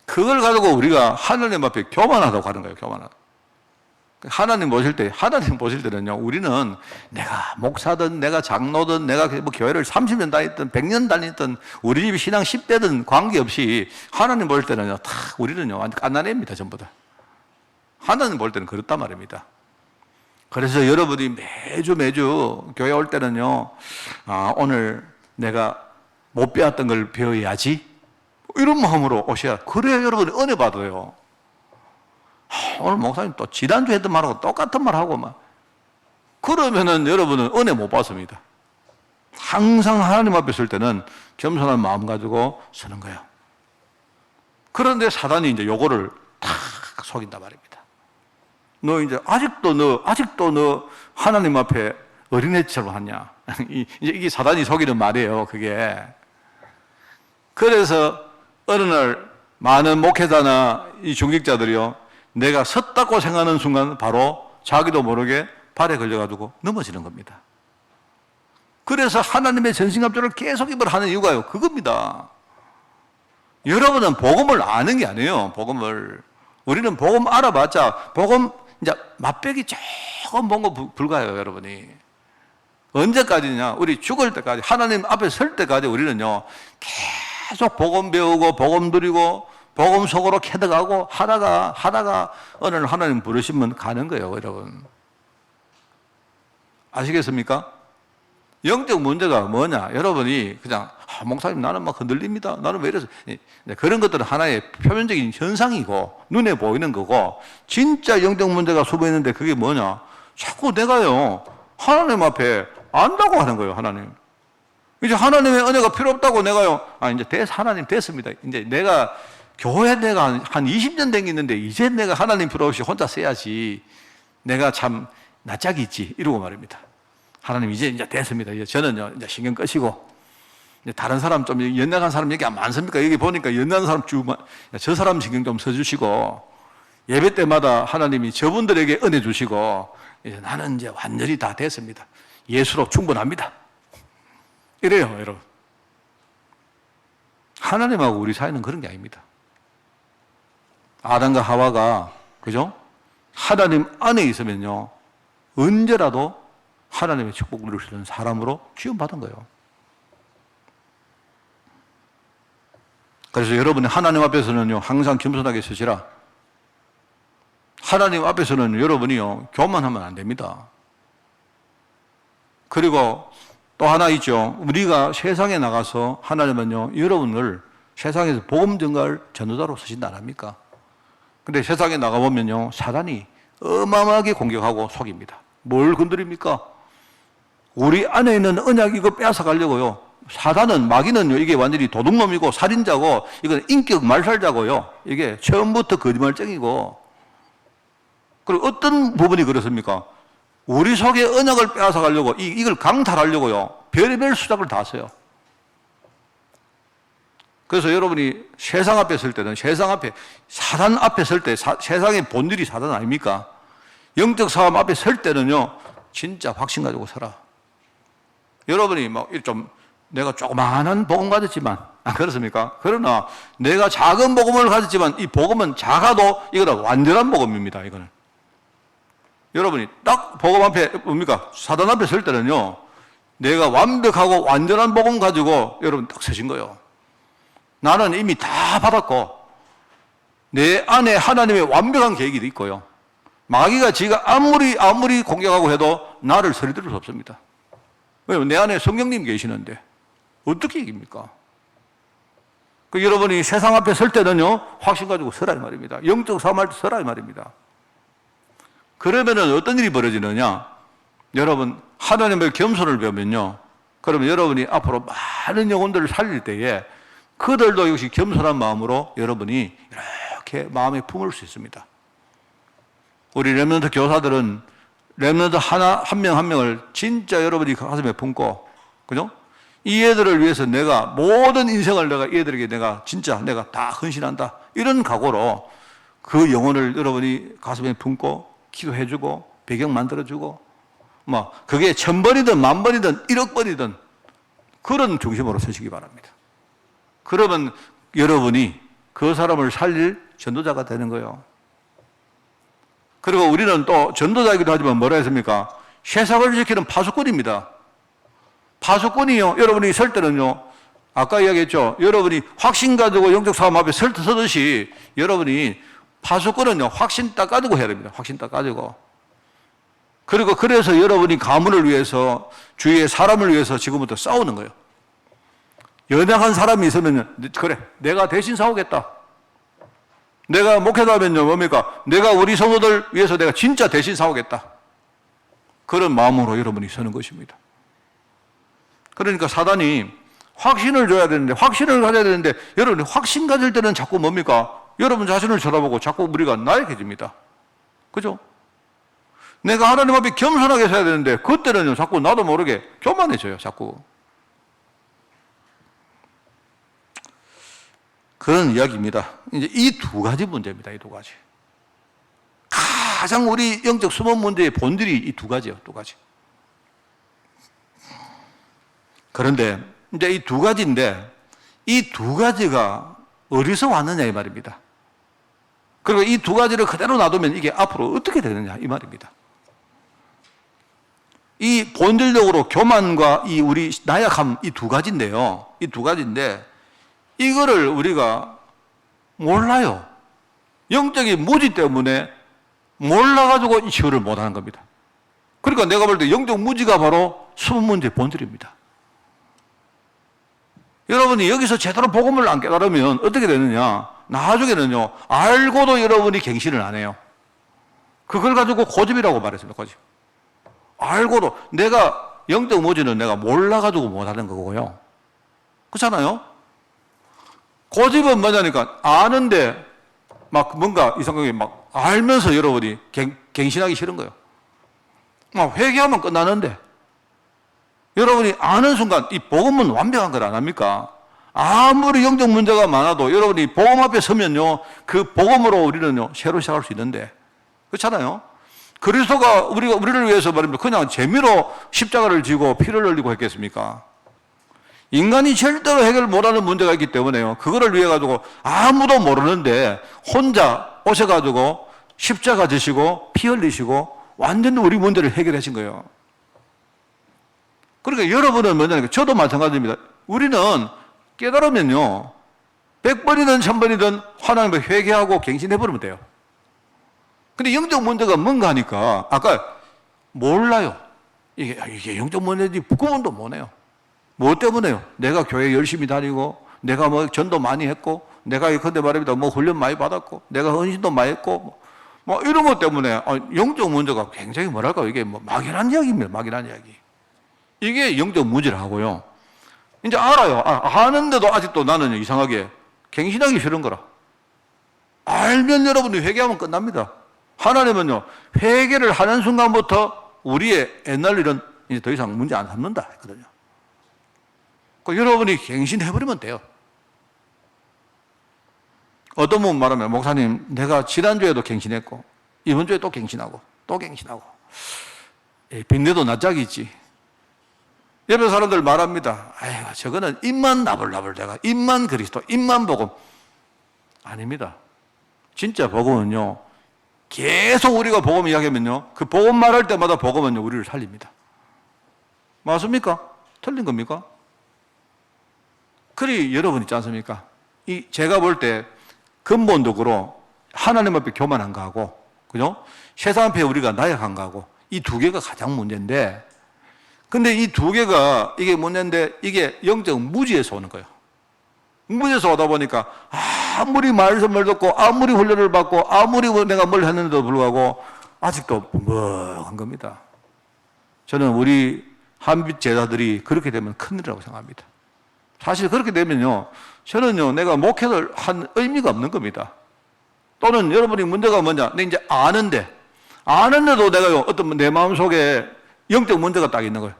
그걸 가지고 우리가 하나님 앞에 교만하다고 하는 거예요. 교만하다. 하나님 보실 때는요 우리는 내가 목사든 내가 장로든 내가 뭐 교회를 30년 다녔든 100년 다녔든 우리 집 신앙 10대든 관계없이 하나님 볼 때는요 다 우리는요 완전 깐난애입니다. 전부 다. 하나님 볼 때는 그렇단 말입니다. 그래서 여러분이 매주 교회 올 때는요 오늘 내가 못 배웠던 걸 배워야지 이런 마음으로 오셔야 그래야 여러분이 은혜 받아요. 오늘 목사님 또 지난주 했던 말하고 똑같은 말하고 막 그러면은 여러분은 은혜 못 받습니다. 항상 하나님 앞에 설 때는 겸손한 마음 가지고 서는 거예요. 그런데 사단이 이제 요거를 탁 속인단 말입니다. 너 이제 아직도 너 하나님 앞에 어린애처럼 하냐? 이게 사단이 속이는 말이에요. 그게. 그래서 어느 날 많은 목회자나 이 중직자들이요. 내가 섰다고 생각하는 순간 바로 자기도 모르게 발에 걸려가지고 넘어지는 겁니다. 그래서 하나님의 전신갑주를 계속 입을 하는 이유가요. 그겁니다. 여러분은 복음을 아는 게 아니에요. 복음을. 우리는 복음 알아봤자 복음 이제 맛배기 조금 본 거 불가해요. 여러분이. 언제까지냐? 우리 죽을 때까지 하나님 앞에 설 때까지 우리는요. 계속 복음 배우고 복음 드리고 복음 속으로 캐득하고 하다가 어느 날 하나님 부르시면 가는 거예요, 여러분. 아시겠습니까? 영적 문제가 뭐냐? 여러분이 그냥 목사님 나는 막 흔들립니다. 나는 왜 이래서 그런 것들은 하나의 표면적인 현상이고 눈에 보이는 거고 진짜 영적 문제가 숨어 있는데 그게 뭐냐? 자꾸 내가요 하나님 앞에 안다고 하는 거예요, 하나님. 이제 하나님의 은혜가 필요 없다고 내가요. 이제 하나님 됐습니다. 이제 내가 교회 내가 한 20년 댕기는데 이제 내가 하나님 필요 없이 혼자 써야지. 내가 참 낯짝이 있지 이러고 말입니다. 하나님 이제 됐습니다. 이제 저는요 이제 신경 끄시고 이제 다른 사람 좀 연약한 사람 얘기 안 많습니까? 여기 보니까 연약한 사람 저 사람 신경 좀 써주시고 예배 때마다 하나님이 저분들에게 은혜 주시고 이제 나는 이제 완전히 다 됐습니다. 예수로 충분합니다. 이래요, 여러분. 하나님하고 우리 사이는 그런 게 아닙니다. 아담과 하와가 그죠? 하나님 안에 있으면요 언제라도 하나님의 축복 누릴 수 있는 사람으로 지원받은 거예요. 그래서 여러분이 하나님 앞에서는요 항상 겸손하게 서시라. 하나님 앞에서는 여러분이요 교만하면 안 됩니다. 그리고 또 하나 있죠. 우리가 세상에 나가서 하나님은요 여러분을 세상에서 복음 전가할 전도자로 쓰신다 안 합니까? 근데 세상에 나가보면요 사단이 어마어마하게 공격하고 속입니다. 뭘 건드립니까? 우리 안에 있는 언약 이거 빼앗아 가려고요. 사단은, 마귀는요 이게 완전히 도둑놈이고 살인자고 이건 인격 말살자고요. 이게 처음부터 거짓말쟁이고. 그리고 어떤 부분이 그렇습니까? 우리 속에 언약을 빼앗아 가려고 이걸 강탈하려고요 별의별 수작을 다 써요. 그래서 여러분이 세상 앞에 설 때는 세상 앞에 사단 앞에 설 때 세상의 본질이 사단 아닙니까? 영적 싸움 앞에 설 때는요 진짜 확신 가지고 서라. 여러분이 막 좀 내가 조그마한 복음 가졌지만 그렇습니까? 그러나 내가 작은 복음을 가졌지만 이 복음은 작아도 이거는 완전한 복음입니다. 이거는 여러분이 딱 복음 앞에 뭡니까? 사단 앞에 설 때는요 내가 완벽하고 완전한 복음 가지고 여러분 딱 서신 거예요. 나는 이미 다 받았고 내 안에 하나님의 완벽한 계획이 있고요. 마귀가 지가 아무리 공격하고 해도 나를 서리들을 수 없습니다. 왜냐면 내 안에 성령님 계시는데 어떻게 이깁니까? 그 여러분이 세상 앞에 설 때는요 확신 가지고 서라 이 말입니다. 영적 싸움할 때 서라 이 말입니다. 그러면은 어떤 일이 벌어지느냐? 여러분 하나님의 겸손을 배우면요 그러면 여러분이 앞으로 많은 영혼들을 살릴 때에 그들도 역시 겸손한 마음으로 여러분이 이렇게 마음에 품을 수 있습니다. 우리 렘넌트 교사들은 렘넌트 한 명 한 명을 진짜 여러분이 가슴에 품고, 그죠? 이 애들을 위해서 내가 모든 인생을 내가 이 애들에게 내가 다 헌신한다. 이런 각오로 그 영혼을 여러분이 가슴에 품고 기도해주고 배경 만들어주고 그게 1000번이든 10,000번이든 1억번이든 그런 중심으로 서시기 바랍니다. 그러면 여러분이 그 사람을 살릴 전도자가 되는 거예요. 그리고 우리는 또 전도자이기도 하지만 뭐라 했습니까? 세상을 지키는 파수꾼입니다. 파수꾼이요, 여러분이 설 때는요, 아까 이야기했죠. 여러분이 확신 가지고 영적 싸움 앞에 서듯이 여러분이 파수꾼은요, 확신 딱 가지고 해야 됩니다. 확신 딱 가지고. 그리고 그래서 여러분이 가문을 위해서, 주위의 사람을 위해서 지금부터 싸우는 거예요. 연약한 사람이 있으면, 그래, 내가 대신 싸우겠다. 내가 목회자면요, 뭡니까? 내가 우리 성도들 위해서 내가 진짜 대신 싸우겠다. 그런 마음으로 여러분이 서는 것입니다. 그러니까 사단이 확신을 줘야 되는데, 확신을 가져야 되는데, 여러분이 확신 가질 때는 자꾸 뭡니까? 여러분 자신을 쳐다보고 자꾸 우리가 나약해집니다. 그죠? 내가 하나님 앞에 겸손하게 서야 되는데, 그때는요, 자꾸 나도 모르게 교만해져요, 자꾸. 그런 이야기입니다. 이제 이 두 가지 문제입니다, 이 두 가지. 가장 우리 영적 수본 문제의 본질이 이 두 가지예요, 두 가지. 그런데 이제 이 두 가지인데, 이 두 가지가 어디서 왔느냐 이 말입니다. 그리고 이 두 가지를 그대로 놔두면 이게 앞으로 어떻게 되느냐 이 말입니다. 이 본질적으로 교만과 이 우리 나약함 이 두 가지인데요. 이 두 가지인데 이거를 우리가 몰라요. 영적인 무지 때문에 몰라가지고 이 치유를 못하는 겁니다. 그러니까 내가 볼 때 영적 무지가 바로 수분 문제의 본질입니다. 여러분이 여기서 제대로 복음을 안 깨달으면 어떻게 되느냐? 나중에는요, 알고도 여러분이 갱신을 안 해요. 그걸 가지고 고집이라고 말했습니다, 고집. 알고도, 내가 영적 무지는 내가 몰라가지고 못하는 거고요. 그렇잖아요? 고집은 뭐냐니까, 아는데, 막 뭔가 이상하게 막 알면서 여러분이 갱신하기 싫은 거예요. 회개하면 끝나는데 여러분이 아는 순간 이 복음은 완벽한 걸 안 합니까? 아무리 영적 문제가 많아도 여러분이 복음 앞에 서면요, 그 복음으로 우리는요 새로 시작할 수 있는데, 그렇잖아요. 그리스도가 우리를 위해서 말입니다. 그냥 재미로 십자가를 지고 피를 흘리고 했겠습니까? 인간이 절대로 해결 못하는 문제가 있기 때문에요. 그거를 위해 가지고 아무도 모르는데 혼자 오셔가지고 십자가 지시고 피 흘리시고 완전히 우리 문제를 해결하신 거예요. 그러니까 여러분은 뭐냐니까 저도 마찬가지입니다. 우리는 깨달으면요 100번이든 1000번이든 하나님을 회개하고 갱신해버리면 돼요. 근데 영적 문제가 뭔가 하니까 아까 몰라요. 이게 영적 문제인지 구분도 못해요. 뭐 때문에요? 내가 교회 열심히 다니고 내가 뭐 전도 많이 했고 내가 근데 말입니다 뭐 훈련 많이 받았고 내가 헌신도 많이 했고 뭐 이런 것 때문에 영적 문제가 굉장히 뭐랄까 이게 뭐 막연한 이야기입니다. 막연한 이야기. 이게 영적 문제라고요. 이제 알아요. 아는데도 아직도 나는 이상하게 갱신하기 싫은 거라. 알면 여러분이 회개하면 끝납니다. 하나님은요 회개를 하는 순간부터 우리의 옛날 일은 이제 더 이상 문제 안 삼는다 했거든요. 여러분이 갱신해버리면 돼요. 어떤 분 말하면 목사님 내가 지난주에도 갱신했고 이번 주에 또 갱신하고 또 갱신하고 빈대도 낯짝이 있지. 옆에 사람들 말합니다. 아이고 저거는 입만 나불나불 대가 입만 그리스도 입만 복음. 아닙니다. 진짜 복음은요 계속 우리가 복음 이야기하면요 그 복음 말할 때마다 복음은요 우리를 살립니다. 맞습니까? 틀린 겁니까? 그리 여러분 있지 않습니까? 제가 볼 때 근본적으로 하나님 앞에 교만한 거하고, 그죠? 세상 앞에 우리가 나약한 거하고, 이 두 개가 가장 문제인데, 근데 이 두 개가 이게 문제인데, 이게 영적 무지에서 오는 거예요. 무지에서 오다 보니까, 아무리 말씀을 듣고, 아무리 훈련을 받고, 아무리 내가 뭘 했는데도 불구하고, 아직도 멍한 겁니다. 저는 우리 한빛 제자들이 그렇게 되면 큰일이라고 생각합니다. 사실 그렇게 되면요, 저는요, 내가 목회를 한 의미가 없는 겁니다. 또는 여러분이 문제가 뭐냐, 내가 이제 아는데도 내가요, 어떤 내 마음속에 영적 문제가 딱 있는 거예요.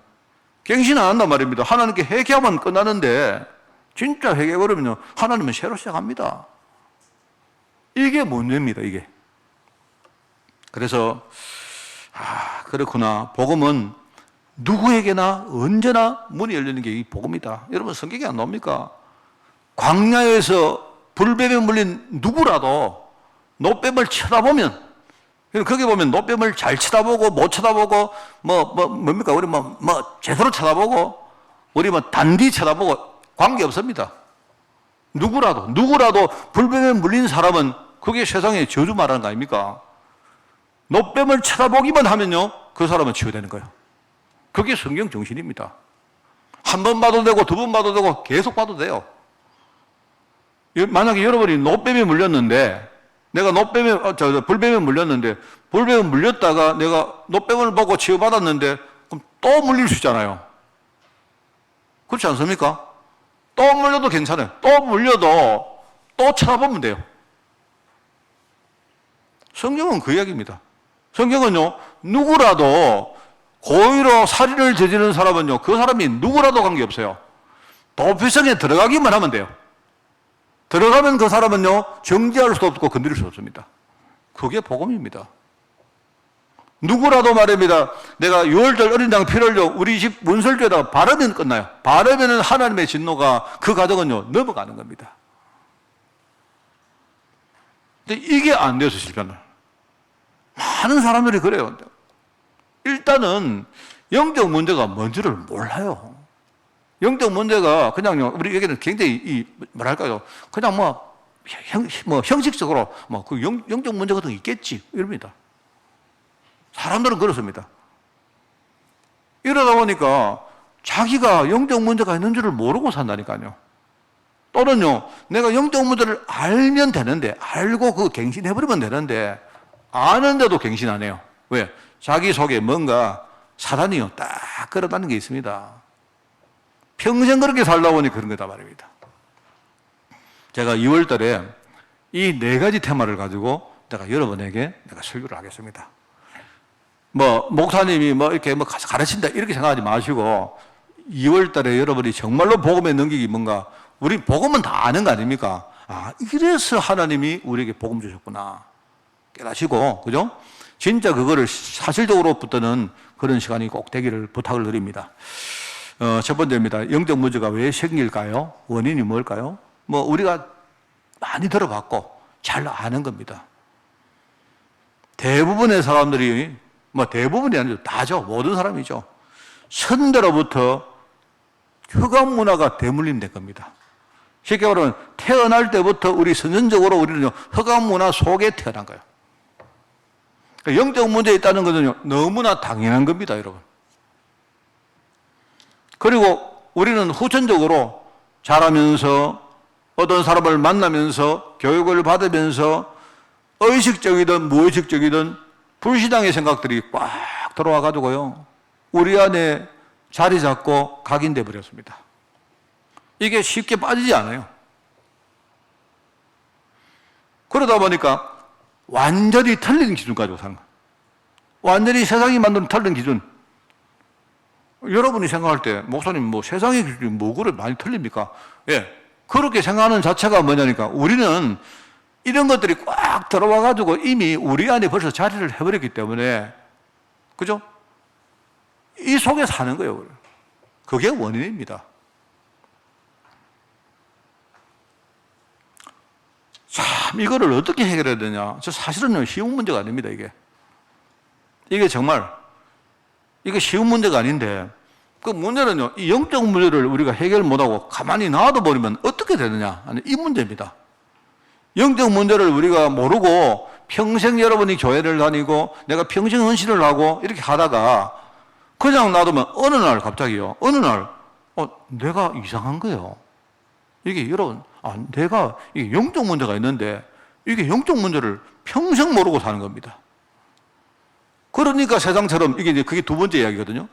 갱신 안 한단 말입니다. 하나님께 회개하면 끝나는데, 진짜 회개해버리면요, 하나님은 새로 시작합니다. 이게 문제입니다, 이게. 그래서, 그렇구나. 복음은 누구에게나 언제나 문이 열리는 게 이 복음이다. 여러분 성경에 안 나옵니까? 광야에서 불뱀에 물린 누구라도 노뱀을 쳐다보면, 거기 보면 노뱀을 잘 쳐다보고 못 쳐다보고 뭡니까? 우리 제대로 쳐다보고 우리 단디 쳐다보고 관계 없습니다. 누구라도 불뱀에 물린 사람은 그게 세상의 저주 말하는 거 아닙니까? 노뱀을 쳐다보기만 하면요 그 사람은 치유되는 거예요. 그게 성경 정신입니다. 한 번 봐도 되고 두 번 봐도 되고 계속 봐도 돼요. 만약에 여러분이 노뱀에 물렸는데 내가 불뱀에 물렸는데 불뱀에 물렸다가 내가 노뱀을 보고 치유받았는데 그럼 또 물릴 수 있잖아요. 그렇지 않습니까? 또 물려도 괜찮아요. 또 물려도 또 쳐다보면 돼요. 성경은 그 이야기입니다. 성경은요 누구라도 고의로 살인을 저지르는 사람은요, 그 사람이 누구라도 관계없어요. 도피성에 들어가기만 하면 돼요. 들어가면 그 사람은요, 정죄할 수도 없고 건드릴 수 없습니다. 그게 복음입니다. 누구라도 말입니다. 내가 6월절 어린 양 피를 흘려 우리 집 문설주에다가 바르면 끝나요. 바르면 하나님의 진노가 그 가정은요, 넘어가는 겁니다. 근데 이게 안 돼서 실패는. 많은 사람들이 그래요. 일단은 영적 문제가 뭔지를 몰라요. 영적 문제가 그냥요, 우리 얘기는 굉장히 뭐랄까요, 그냥 형식적으로 그 영적 문제 같은 게 있겠지 이럽니다. 사람들은 그렇습니다. 이러다 보니까 자기가 영적 문제가 있는 줄을 모르고 산다니까요. 또는요, 내가 영적 문제를 알면 되는데, 알고 그 갱신해버리면 되는데, 아는데도 갱신 안 해요. 왜? 자기 속에 뭔가 사단이요, 딱 끌어다니는 게 있습니다. 평생 그렇게 살다 보니 그런 거다 말입니다. 제가 2월 달에 이 4가지 테마를 가지고 내가 여러분에게 내가 설교를 하겠습니다. 목사님이 이렇게 가르친다 이렇게 생각하지 마시고 2월 달에 여러분이 정말로 복음에 넘기기 뭔가 우리 복음은 다 아는 거 아닙니까? 이래서 하나님이 우리에게 복음 주셨구나. 깨닫시고, 그죠? 진짜 그거를 사실적으로부터는 그런 시간이 꼭 되기를 부탁을 드립니다. 첫 번째입니다. 영적 문제가 왜 생길까요? 원인이 뭘까요? 우리가 많이 들어봤고 잘 아는 겁니다. 대부분의 사람들이, 대부분이 아니죠. 다죠. 모든 사람이죠. 선대로부터 흑암 문화가 대물림된 겁니다. 쉽게 말하면 태어날 때부터 우리 선천적으로 우리는 흑암 문화 속에 태어난 거예요. 그러니까 영적 문제에 있다는 것은 너무나 당연한 겁니다, 여러분. 그리고 우리는 후천적으로 자라면서 어떤 사람을 만나면서 교육을 받으면서 의식적이든 무의식적이든 불신앙의 생각들이 꽉 들어와 가지고요. 우리 안에 자리 잡고 각인돼 버렸습니다. 이게 쉽게 빠지지 않아요. 그러다 보니까 완전히 틀린 기준 가지고 사는 거예요. 완전히 세상이 만드는 틀린 기준. 여러분이 생각할 때 목사님 세상의 기준이 그래 많이 틀립니까? 예, 그렇게 생각하는 자체가 뭐냐니까 우리는 이런 것들이 꽉 들어와 가지고 이미 우리 안에 벌써 자리를 해버렸기 때문에, 그죠? 이 속에 사는 거예요. 그게 원인입니다. 참 이거를 어떻게 해결해야 되냐? 사실은 쉬운 문제가 아닙니다. 이게 정말 이게 쉬운 문제가 아닌데, 그 문제는요, 이 영적 문제를 우리가 해결 못하고 가만히 놔둬버리면 어떻게 되느냐 하는 이 문제입니다. 영적 문제를 우리가 모르고 평생 여러분이 교회를 다니고 내가 평생 헌신을 하고 이렇게 하다가 그냥 놔두면 어느 날 갑자기요, 어느 날 내가 이상한 거예요. 이게 여러분, 내가 이게 영적 문제가 있는데 이게 영적 문제를 평생 모르고 사는 겁니다. 그러니까 세상처럼 이게 이제 그게 두 번째 이야기거든요.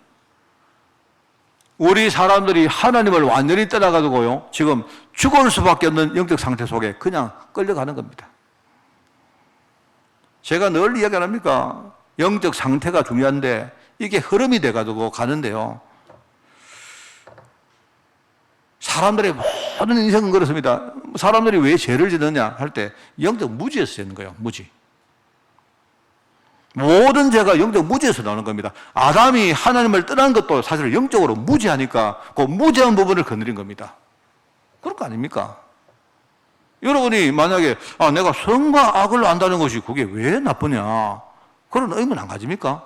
우리 사람들이 하나님을 완전히 떠나가지고요, 지금 죽을 수밖에 없는 영적 상태 속에 그냥 끌려가는 겁니다. 제가 늘 이야기 안 합니까? 영적 상태가 중요한데 이게 흐름이 돼가지고 가는데요. 사람들의 모든 인생은 그렇습니다. 사람들이 왜 죄를 짓느냐 할 때 영적 무지에서 짓는 거예요. 무지. 모든 죄가 영적 무지에서 나오는 겁니다. 아담이 하나님을 떠난 것도 사실 영적으로 무지하니까 그 무지한 부분을 거느린 겁니다. 그럴 거 아닙니까? 여러분이 만약에 내가 선과 악을 안다는 것이 그게 왜 나쁘냐, 그런 의문 안 가집니까?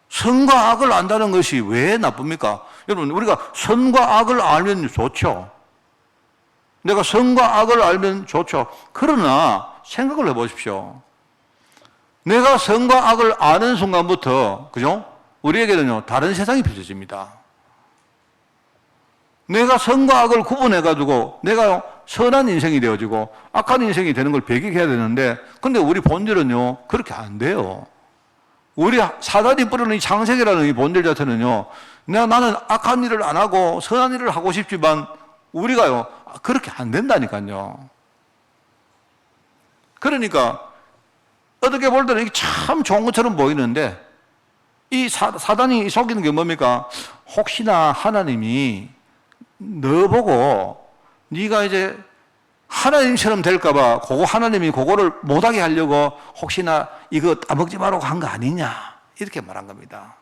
선과 악을 안다는 것이 왜 나쁩니까? 여러분, 우리가 선과 악을 알면 좋죠. 내가 선과 악을 알면 좋죠. 그러나 생각을 해보십시오. 내가 선과 악을 아는 순간부터, 그죠? 우리에게는요, 다른 세상이 펼쳐집니다. 내가 선과 악을 구분해가지고 내가 선한 인생이 되어지고 악한 인생이 되는 걸 배격해야 되는데, 근데 우리 본질은요, 그렇게 안 돼요. 우리 사단이 뿌리는 이 창세기라는 이 본질 자체는요, 나는 악한 일을 안 하고 선한 일을 하고 싶지만 우리가요, 그렇게 안 된다니까요. 그러니까 어떻게 볼 때는 이게 참 좋은 것처럼 보이는데, 이 사단이 속이는 게 뭡니까? 혹시나 하나님이 너 보고 네가 이제 하나님처럼 될까봐 하나님이 그거를 못하게 하려고 혹시나 이거 따먹지 말라고 한 거 아니냐, 이렇게 말한 겁니다.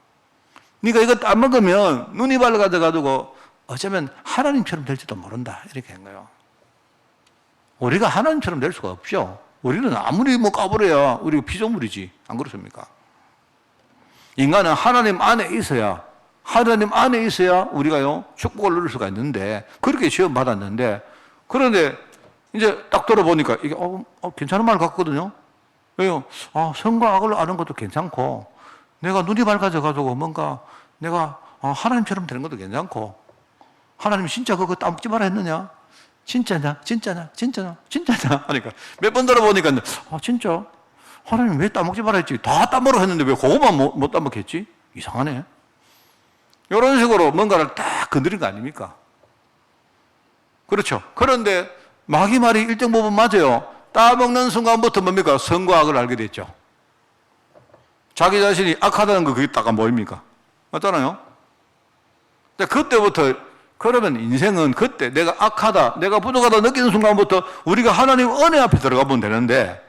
네가 이거 따먹으면 눈이 밝아져가지고 어쩌면 하나님처럼 될지도 모른다, 이렇게 한 거예요. 우리가 하나님처럼 될 수가 없죠. 우리는 아무리 까불어야 우리가 피조물이지, 안 그렇습니까? 인간은 하나님 안에 있어야 우리가요, 축복을 누릴 수가 있는데, 그렇게 시험 받았는데, 그런데 이제 딱 들어보니까 이게 괜찮은 말 같거든요. 왜요? 선과 악을 아는 것도 괜찮고, 내가 눈이 밝아져가지고 뭔가 내가 하나님처럼 되는 것도 괜찮고, 하나님 진짜 그거 따먹지 마라 했느냐? 진짜냐? 하니까 몇 번 들어보니까 진짜 하나님 왜 따먹지 마라 했지? 다 따먹으라 했는데 왜 그거만 못 따먹겠지? 이상하네. 이런 식으로 뭔가를 딱 건드린 거 아닙니까? 그렇죠. 그런데 마귀 말이 일정 부분 맞아요. 따먹는 순간부터 뭡니까? 선과 악을 알게 됐죠. 자기 자신이 악하다는 거 그게 딱 안 보입니까? 맞잖아요? 근데 그때부터, 그러면 인생은 그때 내가 악하다, 내가 부족하다 느끼는 순간부터 우리가 하나님 은혜 앞에 들어가 보면 되는데,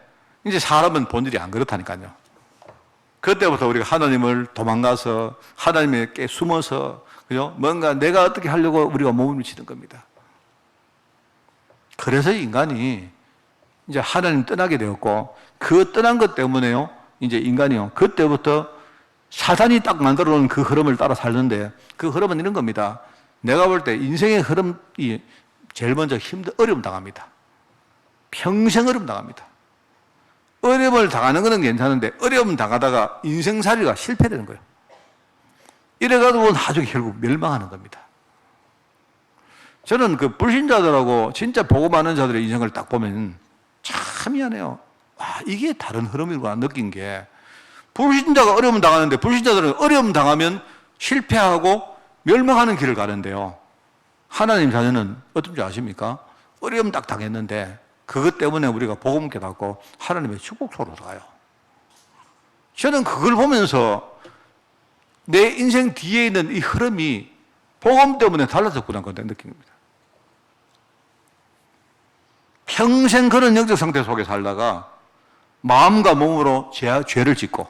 이제 사람은 본질이 안 그렇다니까요. 그때부터 우리가 하나님을 도망가서 하나님께 숨어서, 그죠? 뭔가 내가 어떻게 하려고 우리가 몸을 미치는 겁니다. 그래서 인간이 이제 하나님 떠나게 되었고, 그 떠난 것 때문에요, 이제 인간이요, 그때부터 사단이 딱 만들어 놓은 그 흐름을 따라 살는데, 그 흐름은 이런 겁니다. 내가 볼 때 인생의 흐름이 제일 먼저 어려움 당합니다. 평생 어려움 당합니다. 어려움을 당하는 것은 괜찮은데, 어려움 당하다가 인생살이가 실패되는 거예요. 이래가지고 나중에 결국 멸망하는 겁니다. 저는 그 불신자들하고 진짜 복음 많은 자들의 인생을 딱 보면 참 미안해요. 와, 이게 다른 흐름이구나 느낀 게, 불신자가 어려움 당하는데 불신자들은 어려움 당하면 실패하고 멸망하는 길을 가는데요, 하나님 자녀는 어떤 줄 아십니까? 어려움 딱 당했는데 그것 때문에 우리가 복음 깨닫고 하나님의 축복 속으로 들어가요. 저는 그걸 보면서 내 인생 뒤에 있는 이 흐름이 복음 때문에 달라졌구나 그걸 느낀 겁니다. 평생 그런 영적 상태 속에 살다가 마음과 몸으로 죄를 짓고,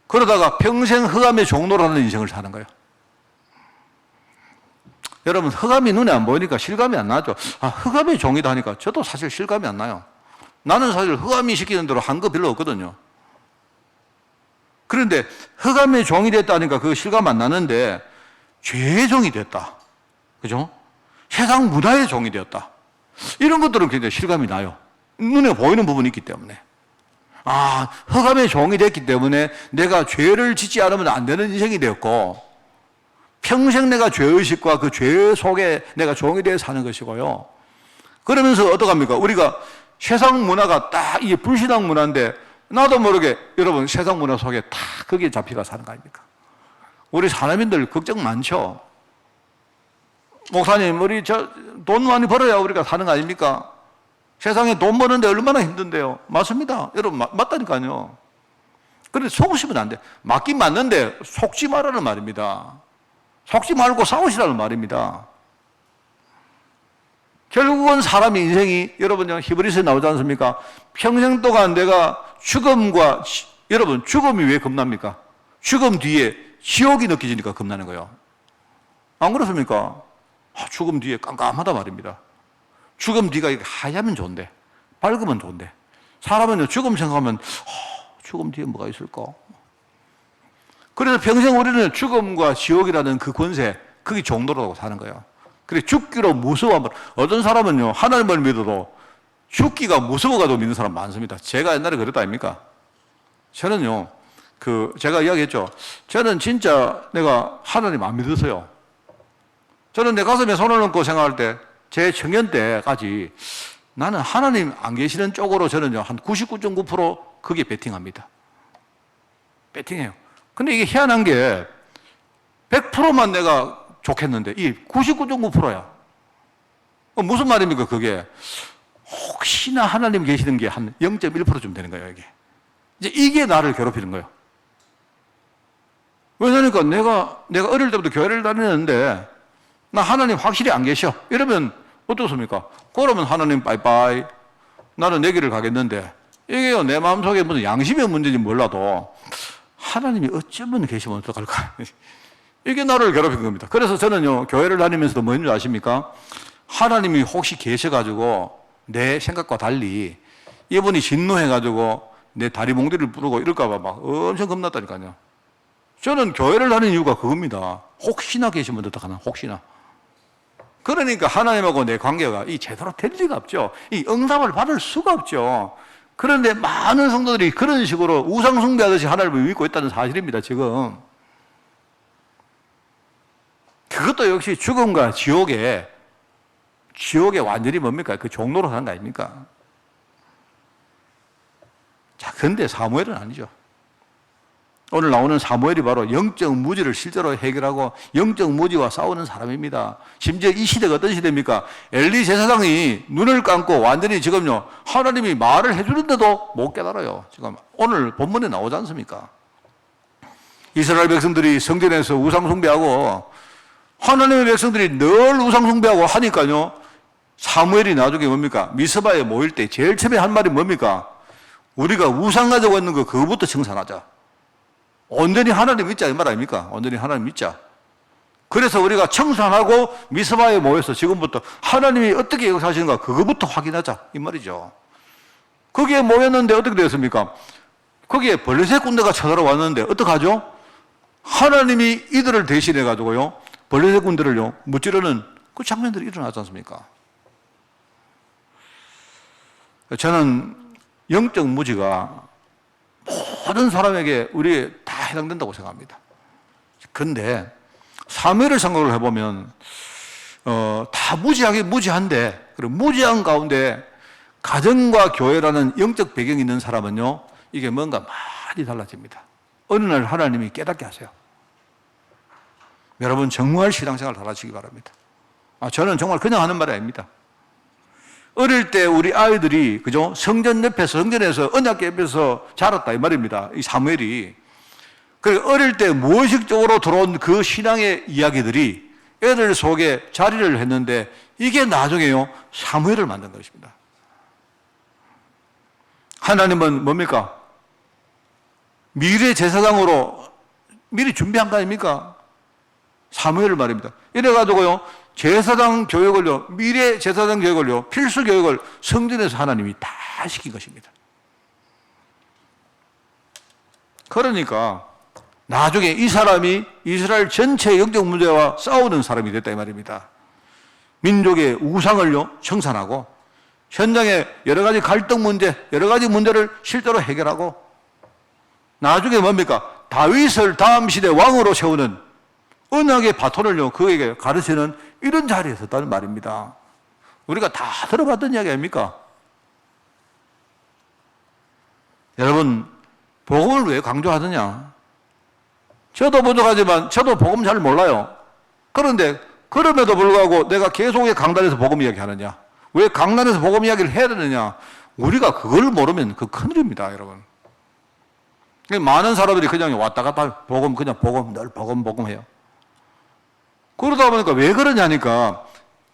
그러다가 평생 흑암의 종로라는 인생을 사는 거예요. 여러분, 흑암이 눈에 안 보이니까 실감이 안 나죠. 아, 흑암의 종이다 하니까 저도 사실 실감이 안 나요. 나는 사실 흑암이 시키는 대로 한 거 별로 없거든요. 그런데 흑암의 종이 됐다니까 그 실감 안 나는데, 죄의 종이 됐다, 그죠? 세상 문화의 종이 되었다, 이런 것들은 굉장히 실감이 나요. 눈에 보이는 부분이 있기 때문에. 아, 흑암의 종이 됐기 때문에 내가 죄를 짓지 않으면 안 되는 인생이 되었고, 평생 내가 죄의식과 그 죄 속에 내가 종이 되어 사는 것이고요. 그러면서 어떡합니까? 우리가 세상 문화가 딱 이게 불신앙 문화인데, 나도 모르게 여러분 세상 문화 속에 다 거기에 잡혀가 사는 거 아닙니까? 우리 사람인들 걱정 많죠. 목사님, 우리 돈 많이 벌어야 우리가 사는 거 아닙니까? 세상에 돈 버는데 얼마나 힘든데요. 맞습니다. 여러분, 맞다니까요. 그런데 속으시면 안 돼. 맞긴 맞는데 속지 말라는 말입니다. 속지 말고 싸우시라는 말입니다. 결국은 사람의 인생이, 여러분, 히브리서에 나오지 않습니까? 평생 동안 내가 죽음과, 여러분, 죽음이 왜 겁납니까? 죽음 뒤에 지옥이 느껴지니까 겁나는 거예요. 안 그렇습니까? 아, 죽음 뒤에 깜깜하다 말입니다. 죽음 뒤가 하얗면 좋은데, 밝으면 좋은데, 사람은 죽음 생각하면 죽음 뒤에 뭐가 있을까? 그래서 평생 우리는 죽음과 지옥이라는 그 권세, 그게 종로라고 사는 거예요. 그래, 죽기로 무서워하면, 어떤 사람은요, 하나님을 믿어도 죽기가 무서워가지고 믿는 사람 많습니다. 제가 옛날에 그랬다 아닙니까? 저는요, 제가 이야기했죠. 저는 진짜 내가 하나님 안 믿어서요. 저는 내 가슴에 손을 얹고 생각할 때, 제 청년 때까지 나는 하나님 안 계시는 쪽으로 저는요, 한 99.9% 그게 베팅합니다. 베팅해요. 근데 이게 희한한 게 100%만 내가 좋겠는데 이 99.9%야. 무슨 말입니까, 그게? 혹시나 하나님 계시는 게 한 0.1%쯤 되는 거예요, 이게. 이제 이게 나를 괴롭히는 거예요. 왜냐니까 내가 어릴 때부터 교회를 다니는데 나 하나님 확실히 안 계셔, 이러면 어떻습니까? 그러면 하나님 빠이빠이, 나는 내 길을 가겠는데, 이게요, 내 마음속에 무슨 양심의 문제인지 몰라도 하나님이 어쩌면 계시면 어떡할까? 이게 나를 괴롭힌 겁니다. 그래서 저는요, 교회를 다니면서도 뭔지 아십니까? 하나님이 혹시 계셔가지고 내 생각과 달리 이분이 진노해가지고 내 다리 몽디를 부르고 이럴까봐 막 엄청 겁났다니까요. 저는 교회를 다니는 이유가 그겁니다. 혹시나 계시면 어떡하나, 혹시나. 그러니까 하나님하고 내 관계가 이 제대로 될 리가 없죠. 이 응답을 받을 수가 없죠. 그런데 많은 성도들이 그런 식으로 우상숭배하듯이 하나님을 믿고 있다는 사실입니다, 지금. 그것도 역시 죽음과 지옥의 완전히 뭡니까? 그 종로로 사는 거 아닙니까? 자, 근데 사무엘은 아니죠. 오늘 나오는 사무엘이 바로 영적 무지를 실제로 해결하고 영적 무지와 싸우는 사람입니다. 심지어 이 시대가 어떤 시대입니까? 엘리 제사장이 눈을 감고 완전히 지금요, 하나님이 말을 해주는데도 못 깨달아요. 지금 오늘 본문에 나오지 않습니까? 이스라엘 백성들이 성전에서 우상숭배하고 하나님의 백성들이 늘 우상숭배하고 하니까요, 사무엘이 나중에 뭡니까? 미스바에 모일 때 제일 처음에 한 말이 뭡니까? 우리가 우상 가지고 있는 거 그거부터 청산하자. 온전히 하나님 믿자 이 말 아닙니까? 온전히 하나님 믿자. 그래서 우리가 청산하고 미스바에 모여서 지금부터 하나님이 어떻게 역사하시는가 그거부터 확인하자 이 말이죠. 거기에 모였는데 어떻게 되었습니까? 거기에 블레셋 군대가 쳐들어왔는데 어떡하죠? 하나님이 이들을 대신해 가지고요, 블레셋 군대를요 무찌르는 그 장면들이 일어나지 않습니까? 저는 영적 무지가 모든 사람에게 우리 다 해당된다고 생각합니다. 그런데 사무엘을 생각을 해보면 다 무지한데, 그리고 무지한 가운데 가정과 교회라는 영적 배경이 있는 사람은요, 이게 뭔가 많이 달라집니다. 어느 날 하나님이 깨닫게 하세요. 여러분 정말 신앙생활 잘하시기 바랍니다. 저는 정말 그냥 하는 말이 아닙니다. 어릴 때 우리 아이들이, 그죠? 성전에서, 언약궤 옆에서 자랐다, 이 말입니다. 이 사무엘이. 어릴 때 무의식적으로 들어온 그 신앙의 이야기들이 애들 속에 자리를 했는데, 이게 나중에요, 사무엘을 만든 것입니다. 하나님은 뭡니까? 미래 제사장으로 미리 준비한 거 아닙니까? 사무엘을 말입니다. 이래가지고요, 제사장 교육을요, 미래 제사장 교육을요, 필수 교육을 성전에서 하나님이 다 시킨 것입니다. 그러니까 나중에 이 사람이 이스라엘 전체의 영적 문제와 싸우는 사람이 됐다 이 말입니다. 민족의 우상을요 청산하고 현장에 여러 가지 갈등 문제, 여러 가지 문제를 실제로 해결하고 나중에 뭡니까? 다윗을 다음 시대 왕으로 세우는 언약의 바톤을요 그에게 가르치는 이런 자리에 섰다는 말입니다. 우리가 다 들어봤던 이야기 아닙니까? 여러분 복음을 왜 강조하느냐? 저도 부족하지만 저도 복음 잘 몰라요. 그런데 그럼에도 불구하고 내가 계속 왜 강단에서 복음 이야기하느냐? 왜 강단에서 복음 이야기를 해야 되느냐? 우리가 그걸 모르면 그 큰일입니다, 여러분. 많은 사람들이 그냥 왔다 갔다 복음, 그냥 복음, 늘 복음 해요. 그러다 보니까 왜 그러냐니까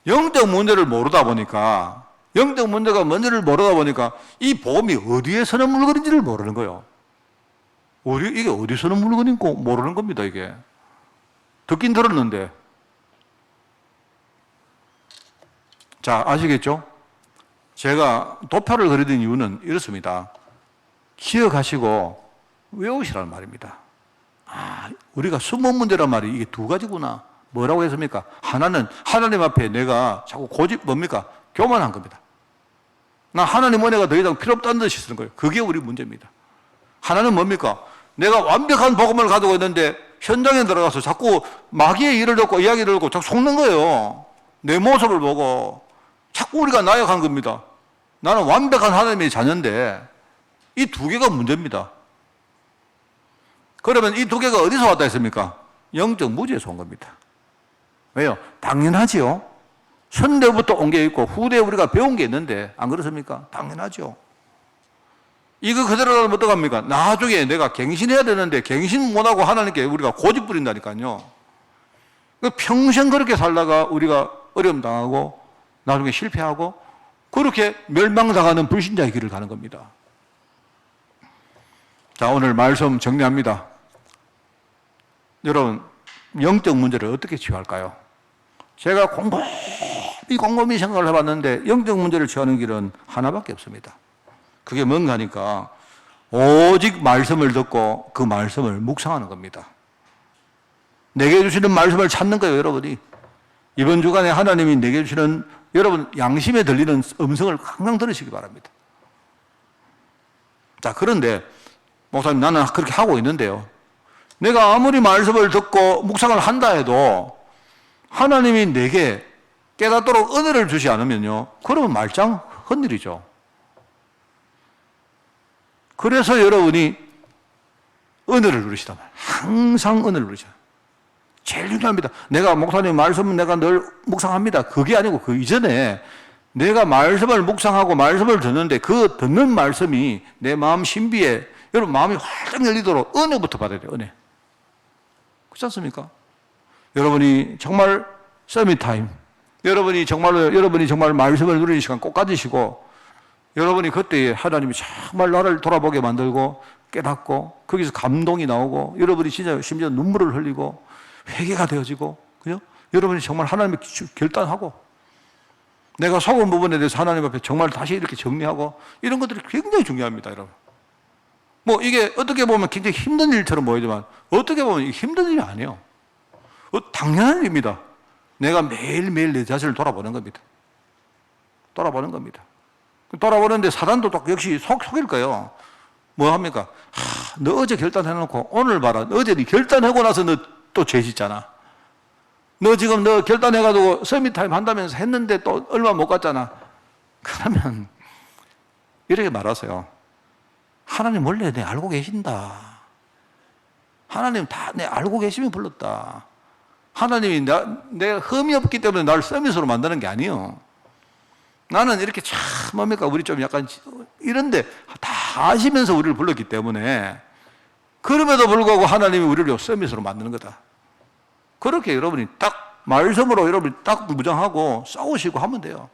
영적 문제를 모르다 보니까 영적 문제가 뭔지를 모르다 보니까 이 복음이 어디에 서는 물건인지를 모르는 거예요. 이게 어디 서는 물건인고 모르는 겁니다, 이게. 듣긴 들었는데. 자, 아시겠죠? 제가 도표를 그리던 이유는 이렇습니다. 기억하시고 외우시라는 말입니다. 우리가 숨은 문제란 말이 이게 두 가지구나. 뭐라고 했습니까? 하나는 하나님 앞에 내가 자꾸 뭡니까? 교만한 겁니다. 나 하나님 은혜가 더 이상 필요 없다는 듯이 쓰는 거예요. 그게 우리 문제입니다. 하나는 뭡니까? 내가 완벽한 복음을 가지고 있는데 현장에 들어가서 자꾸 마귀의 일을 듣고 이야기를 듣고 자꾸 속는 거예요. 내 모습을 보고 자꾸 우리가 나약한 겁니다. 나는 완벽한 하나님의 자녀인데 이 두 개가 문제입니다. 그러면 이 두 개가 어디서 왔다 했습니까? 영적 무지에서 온 겁니다. 왜요? 당연하지요. 선대부터 온 게 있고 후대에 우리가 배운 게 있는데 안 그렇습니까? 당연하죠. 이거 그대로 가면 어떡합니까? 나중에 내가 갱신해야 되는데 갱신 못하고 하나님께 우리가 고집 부린다니까요. 평생 그렇게 살다가 우리가 어려움 당하고 나중에 실패하고 그렇게 멸망당하는 불신자의 길을 가는 겁니다. 자, 오늘 말씀 정리합니다. 여러분, 영적 문제를 어떻게 치유할까요? 제가 곰곰이 생각을 해봤는데 영적 문제를 치유하는 길은 하나밖에 없습니다. 그게 뭔가 하니까 오직 말씀을 듣고 그 말씀을 묵상하는 겁니다. 내게 주시는 말씀을 찾는 거예요, 여러분이. 이번 주간에 하나님이 내게 주시는 여러분 양심에 들리는 음성을 항상 들으시기 바랍니다. 자, 그런데 목사님 나는 그렇게 하고 있는데요. 내가 아무리 말씀을 듣고 묵상을 한다 해도 하나님이 내게 깨닫도록 은혜를 주지 않으면요, 그러면 말짱 헛일이죠. 그래서 여러분이 은혜를 누리시단 말이에요. 항상 은혜를 누리셔요. 제일 중요합니다. 내가 목사님 말씀은 내가 늘 묵상합니다. 그게 아니고 그 이전에 내가 말씀을 묵상하고 말씀을 듣는데 그 듣는 말씀이 내 마음 신비에 여러분 마음이 활짝 열리도록 은혜부터 받아야 돼요. 은혜. 그렇지 않습니까? 여러분이 정말 서밋타임, 여러분이 정말 말씀을 누리는 시간 꼭 가지시고 여러분이 그때에 하나님이 정말 나를 돌아보게 만들고 깨닫고 거기서 감동이 나오고 여러분이 진짜 심지어 눈물을 흘리고 회개가 되어지고 그죠? 여러분이 정말 하나님의 결단하고 내가 속은 부분에 대해서 하나님 앞에 정말 다시 이렇게 정리하고 이런 것들이 굉장히 중요합니다, 여러분. 뭐 이게 어떻게 보면 굉장히 힘든 일처럼 보이지만 어떻게 보면 이게 힘든 일이 아니에요. 당연한 일입니다. 내가 매일매일 내 자신을 돌아보는 겁니다. 돌아보는 겁니다. 돌아보는데 사단도 또 역시 속일 거예요. 뭐 합니까? 너 어제 결단해놓고 오늘 봐라. 어제 네 결단하고 나서 너 또 죄 짓잖아. 너 지금 너 결단해가지고 서밋타임 한다면서 했는데 또 얼마 못 갔잖아. 그러면 이렇게 말하세요. 하나님 원래 내 알고 계신다. 하나님 다 내 알고 계시면 불렀다. 하나님이 내가 흠이 없기 때문에 나를 서밋으로 만드는 게 아니에요. 나는 이렇게 참 뭡니까 우리 좀 약간 이런데 다 아시면서 우리를 불렀기 때문에 그럼에도 불구하고 하나님이 우리를 서밋으로 만드는 거다. 그렇게 여러분이 딱 말씀으로 여러분이 딱 무장하고 싸우시고 하면 돼요.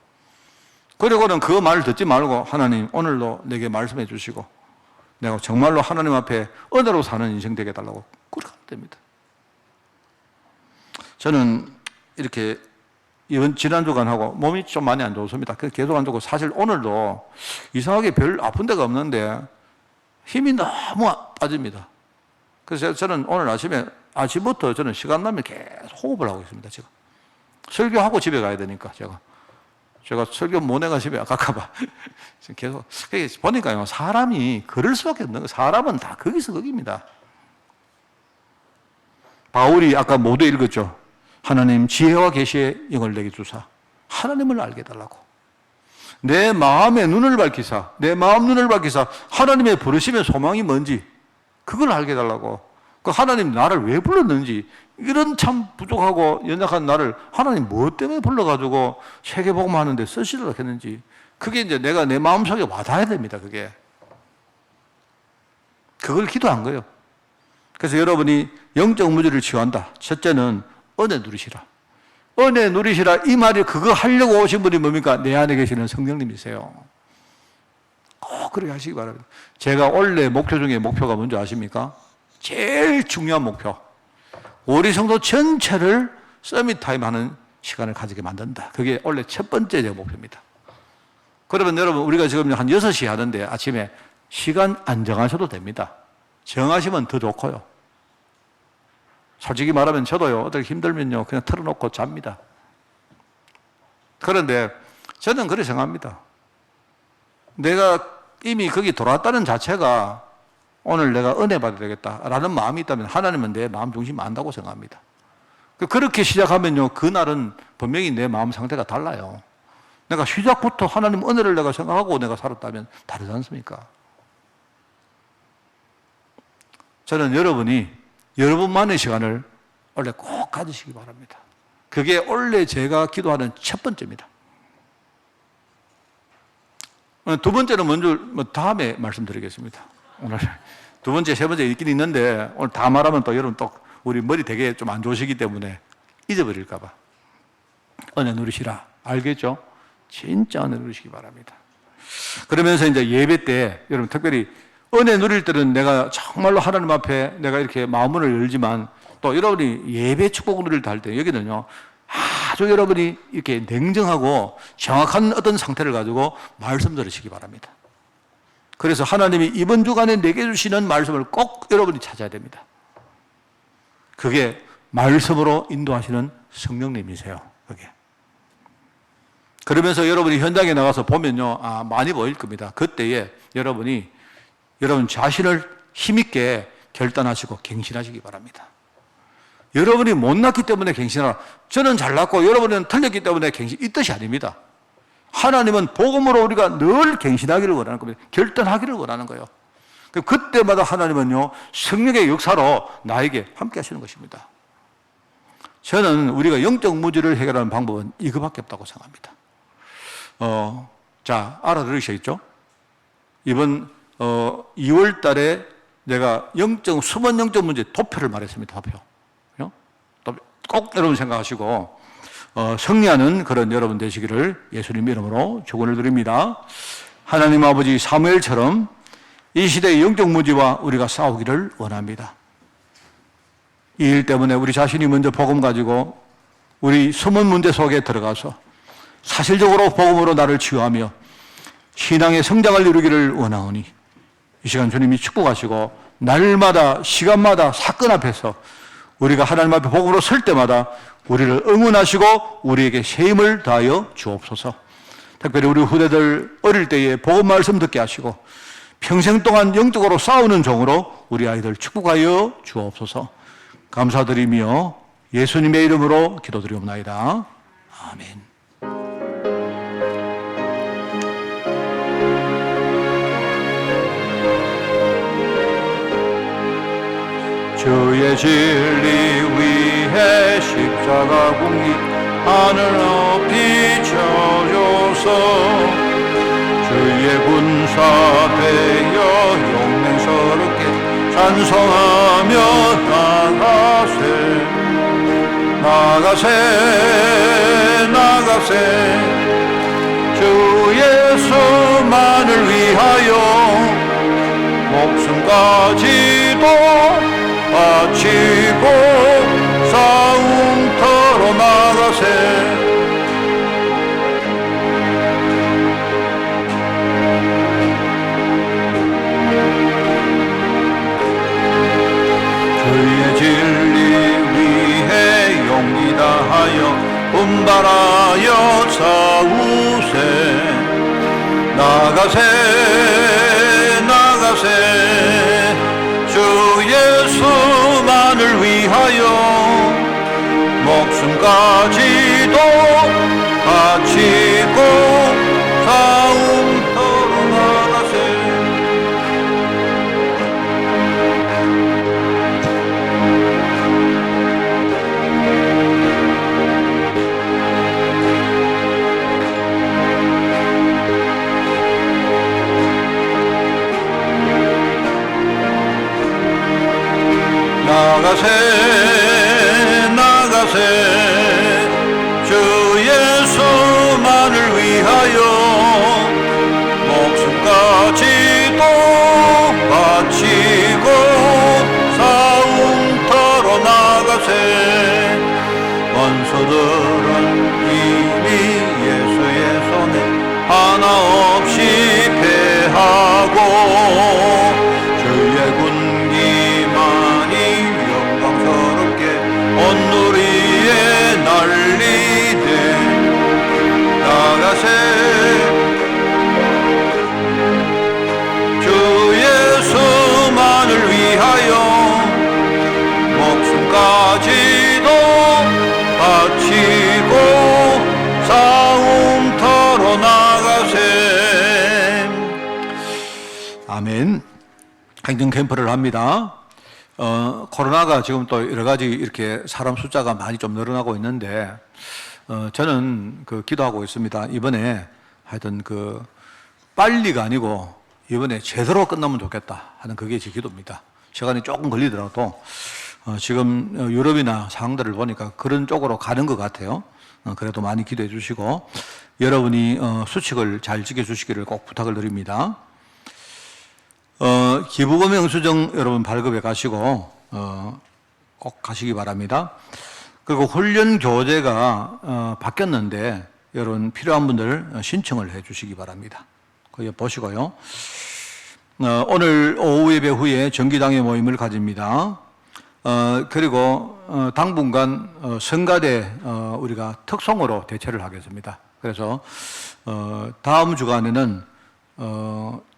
그리고는 그 말을 듣지 말고 하나님 오늘도 내게 말씀해 주시고 내가 정말로 하나님 앞에 은혜로 사는 인생 되게 해달라고 그렇게 하면 됩니다. 저는 이렇게 이번 지난주간하고 몸이 좀 많이 안 좋습니다. 그래서 계속 안 좋고 사실 오늘도 이상하게 별 아픈 데가 없는데 힘이 너무 빠집니다. 그래서 저는 오늘 아침부터 저는 시간 나면 계속 호흡을 하고 있습니다. 제가 설교하고 집에 가야 되니까 제가 설교 못 해가 집에 갈까봐 계속 보니까요 사람이 그럴 수밖에 없는 거예요. 사람은 다 거기서 거기입니다. 바울이 아까 모두 읽었죠. 하나님 지혜와 계시의 영을 내게 주사 하나님을 알게 해달라고. 내 마음의 눈을 밝히사 내 마음 눈을 밝히사 하나님의 부르심의 소망이 뭔지 그걸 알게 해달라고. 그 하나님 나를 왜 불렀는지 이런 참 부족하고 연약한 나를 하나님 무엇 때문에 불러가지고 세계복음 하는데 쓰시도록 했는지 그게 이제 내가 내 마음속에 와닿아야 됩니다. 그걸 기도한 거예요. 그래서 여러분이 영적 무지를 치유한다. 첫째는 은혜 누리시라. 은혜 누리시라 이 말이 그거 하려고 오신 분이 뭡니까? 내 안에 계시는 성령님이세요. 꼭 그렇게 하시기 바랍니다. 제가 원래 목표 중에 목표가 뭔지 아십니까? 제일 중요한 목표. 우리 성도 전체를 서밋타임 하는 시간을 가지게 만든다. 그게 원래 첫 번째 제 목표입니다. 그러면 여러분 우리가 지금 한 6시에 하는데 아침에 시간 안 정하셔도 됩니다. 정하시면 더 좋고요. 솔직히 말하면 저도요, 어떻게 힘들면요, 그냥 틀어놓고 잡니다. 그런데 저는 그렇게 생각합니다. 내가 이미 거기 돌아왔다는 자체가 오늘 내가 은혜 받아야 되겠다라는 마음이 있다면 하나님은 내 마음 중심이 안다고 생각합니다. 그렇게 시작하면요, 그날은 분명히 내 마음 상태가 달라요. 내가 시작부터 하나님 은혜를 내가 생각하고 내가 살았다면 다르지 않습니까? 저는 여러분만의 시간을 원래 꼭 가지시기 바랍니다. 그게 원래 제가 기도하는 첫 번째입니다. 두 번째는 먼저 다음에 말씀드리겠습니다. 오늘 두 번째, 세 번째 있긴 있는데 오늘 다 말하면 또 여러분 또 우리 머리 되게 좀 안 좋으시기 때문에 잊어버릴까 봐. 은혜 누리시라. 알겠죠? 진짜 은혜 누리시기 바랍니다. 그러면서 이제 예배 때 여러분 특별히 은혜 누릴 때는 내가 정말로 하나님 앞에 내가 이렇게 마음문을 열지만 또 여러분이 예배 축복 누릴 때 할 때 여기는요 아주 여러분이 이렇게 냉정하고 정확한 어떤 상태를 가지고 말씀 들으시기 바랍니다. 그래서 하나님이 이번 주간에 내게 주시는 말씀을 꼭 여러분이 찾아야 됩니다. 그게 말씀으로 인도하시는 성령님이세요. 그게. 그러면서 여러분이 현장에 나가서 보면요 많이 보일 겁니다. 그때에 여러분 자신을 힘있게 결단하시고 갱신하시기 바랍니다. 여러분이 못났기 때문에 갱신하라. 저는 잘났고 여러분은 틀렸기 때문에 갱신, 이 뜻이 아닙니다. 하나님은 복음으로 우리가 늘 갱신하기를 원하는 겁니다. 결단하기를 원하는 거예요. 그때마다 하나님은요, 성령의 역사로 나에게 함께 하시는 것입니다. 저는 우리가 영적 무지를 해결하는 방법은 이거밖에 없다고 생각합니다. 자, 알아들으시겠죠? 이번 2월 달에 내가 숨은 영적 문제 도표를 말했습니다. 도표. 꼭 여러분 생각하시고 승리하는 그런 여러분 되시기를 예수님 이름으로 축원을 드립니다. 하나님 아버지 사무엘처럼 이 시대의 영적 무지와 우리가 싸우기를 원합니다. 이 일 때문에 우리 자신이 먼저 복음 가지고 우리 숨은 문제 속에 들어가서 사실적으로 복음으로 나를 치유하며 신앙의 성장을 이루기를 원하오니 이 시간 주님이 축복하시고 날마다 시간마다 사건 앞에서 우리가 하나님 앞에 복음으로 설 때마다 우리를 응원하시고 우리에게 새 힘을 다하여 주옵소서. 특별히 우리 후대들 어릴 때에 복음 말씀 듣게 하시고 평생 동안 영적으로 싸우는 종으로 우리 아이들 축복하여 주옵소서. 감사드리며 예수님의 이름으로 기도드리옵나이다. 아멘. 주의 진리 위해 십자가 공기 하늘 높이 쳐줘서 주의 군사 되어 용맹스럽게 찬송하며 나가세 주 예수만을 위하여 목숨까지도 바치고 싸움터로 나가세 주의 진리 위해 용기 다하여 분발하여 싸우세 나가세 주 예수만을 위하여 목숨까지도 바치고 싸움터로 나가세 나가세 주 예수만을 위하여 목숨까지도 바치고 싸움터로 나가세 원수들은 이미 예수의 손에 하나 없이 패하고 주의 군기만이 온누리에 날리되 나가세 주 예수만을 위하여 목숨까지도 바치고 싸움터로 나가세. 아멘. 행정 캠프를 합니다. 코로나가 지금 또 여러 가지 이렇게 사람 숫자가 많이 좀 늘어나고 있는데, 저는 기도하고 있습니다. 이번에 하여튼 빨리가 아니고 이번에 제대로 끝나면 좋겠다 하는 그게 제 기도입니다. 시간이 조금 걸리더라도, 지금 유럽이나 상황들을 보니까 그런 쪽으로 가는 것 같아요. 그래도 많이 기도해 주시고, 여러분이 수칙을 잘 지켜주시기를 꼭 부탁을 드립니다. 기부금 영수증 여러분 발급해 가시고 꼭 가시기 바랍니다. 그리고 훈련 교재가 바뀌었는데 여러분 필요한 분들 신청을 해 주시기 바랍니다. 거기 보시고요. 오늘 오후 예배 후에 정기당회 모임을 가집니다. 그리고 당분간 성가대 우리가 특송으로 대체를 하겠습니다. 그래서 다음 주간에는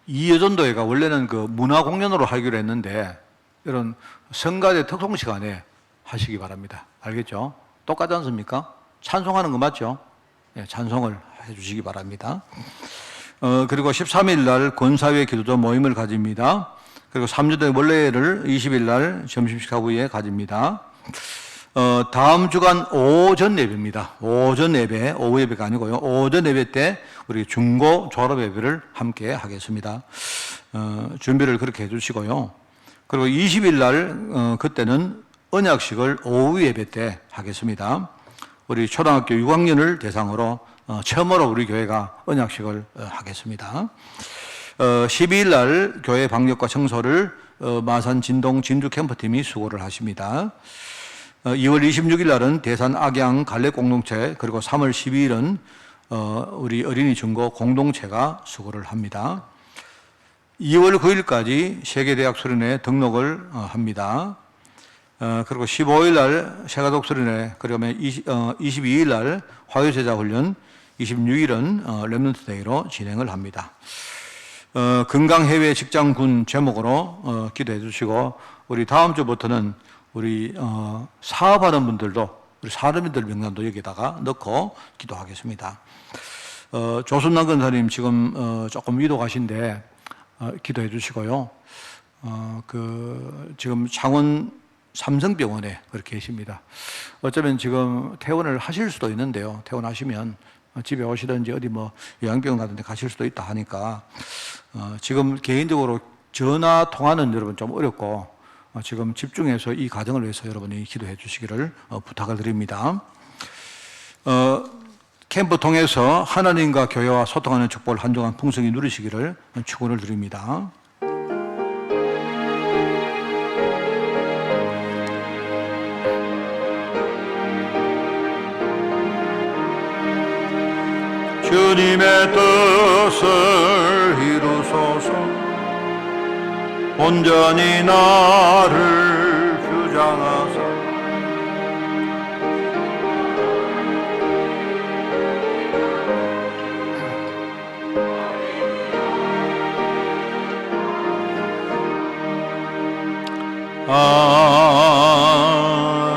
이여전도회가 원래는 문화 공연으로 하기로 했는데 이런 성가대 특송 시간에 하시기 바랍니다. 알겠죠? 똑같지 않습니까? 찬송하는 거 맞죠? 네, 찬송을 해주시기 바랍니다. 그리고 13일 날 권사회 기도자 모임을 가집니다. 그리고 3주도 원래를 20일 날 점심식사 후에 가집니다. 다음 주간 오전 예배입니다. 오전 예배, 오후 예배가 아니고요. 오전 예배 때 우리 중고 졸업 예배를 함께 하겠습니다. 준비를 그렇게 해주시고요. 그리고 20일 날 그때는 언약식을 오후 예배 때 하겠습니다. 우리 초등학교 6학년을 대상으로 처음으로 우리 교회가 언약식을 하겠습니다. 12일 날 교회 방역과 청소를 마산 진동 진주 캠프팀이 수고를 하십니다. 2월 26일 날은 대산 악양 갈래 공동체, 그리고 3월 12일은 우리 어린이 중고 공동체가 수고를 합니다. 2월 9일까지 세계대학 수련회 등록을 합니다. 그리고 15일 날 세가족 수련회, 그러면 22일 날 화요제자 훈련, 26일은 랩런트 데이로 진행을 합니다. 건강 해외 직장군 제목으로 기도해 주시고, 우리 다음 주부터는 우리 사업하는 분들도, 우리 사람들 명단도 여기다가 넣고 기도하겠습니다. 조순남 권사님 지금 조금 위독하신데 기도해 주시고요. 지금 창원 삼성병원에 그렇게 계십니다. 어쩌면 지금 퇴원을 하실 수도 있는데요. 퇴원하시면 집에 오시든지 어디 요양병원 같은 데 가실 수도 있다 하니까 지금 개인적으로 전화 통화는 여러분 좀 어렵고 지금 집중해서 이 가정을 위해서 여러분이 기도해 주시기를 부탁을 드립니다. 캠프 통해서 하나님과 교회와 소통하는 축복을 한 주간 풍성히 누리시기를 축원을 드립니다. 주님의 뜻을 이루소서. 온전히 나를 주장하사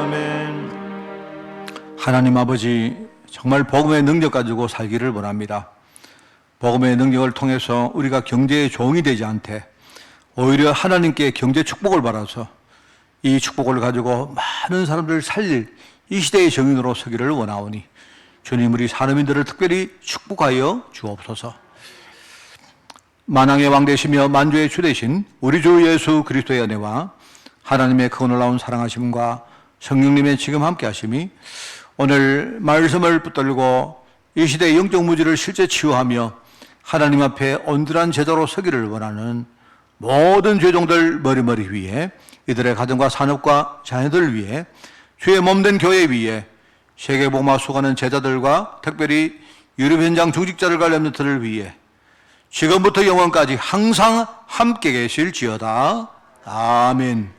아멘. 하나님 아버지, 정말 복음의 능력 가지고 살기를 원합니다. 복음의 능력을 통해서 우리가 경제의 종이 되지 않되 오히려 하나님께 경제 축복을 받아서 이 축복을 가지고 많은 사람들을 살릴 이 시대의 정인으로 서기를 원하오니 주님, 우리 사람인들을 특별히 축복하여 주옵소서. 만왕의 왕 되시며 만주의 주 되신 우리 주 예수 그리스도의 은혜와 하나님의 그 놀라운 사랑하심과 성령님의 지금 함께 하심이 오늘 말씀을 붙들고 이 시대의 영적 무지를 실제 치유하며 하나님 앞에 온전한 제자로 서기를 원하는 모든 죄종들 머리머리 위에, 이들의 가정과 산업과 자녀들 위에, 주의 몸된 교회 위에, 세계복음화 수고하는 제자들과 특별히 유럽 현장 중직자들과 렘넌트를 위해 지금부터 영원까지 항상 함께 계실지어다. 아멘.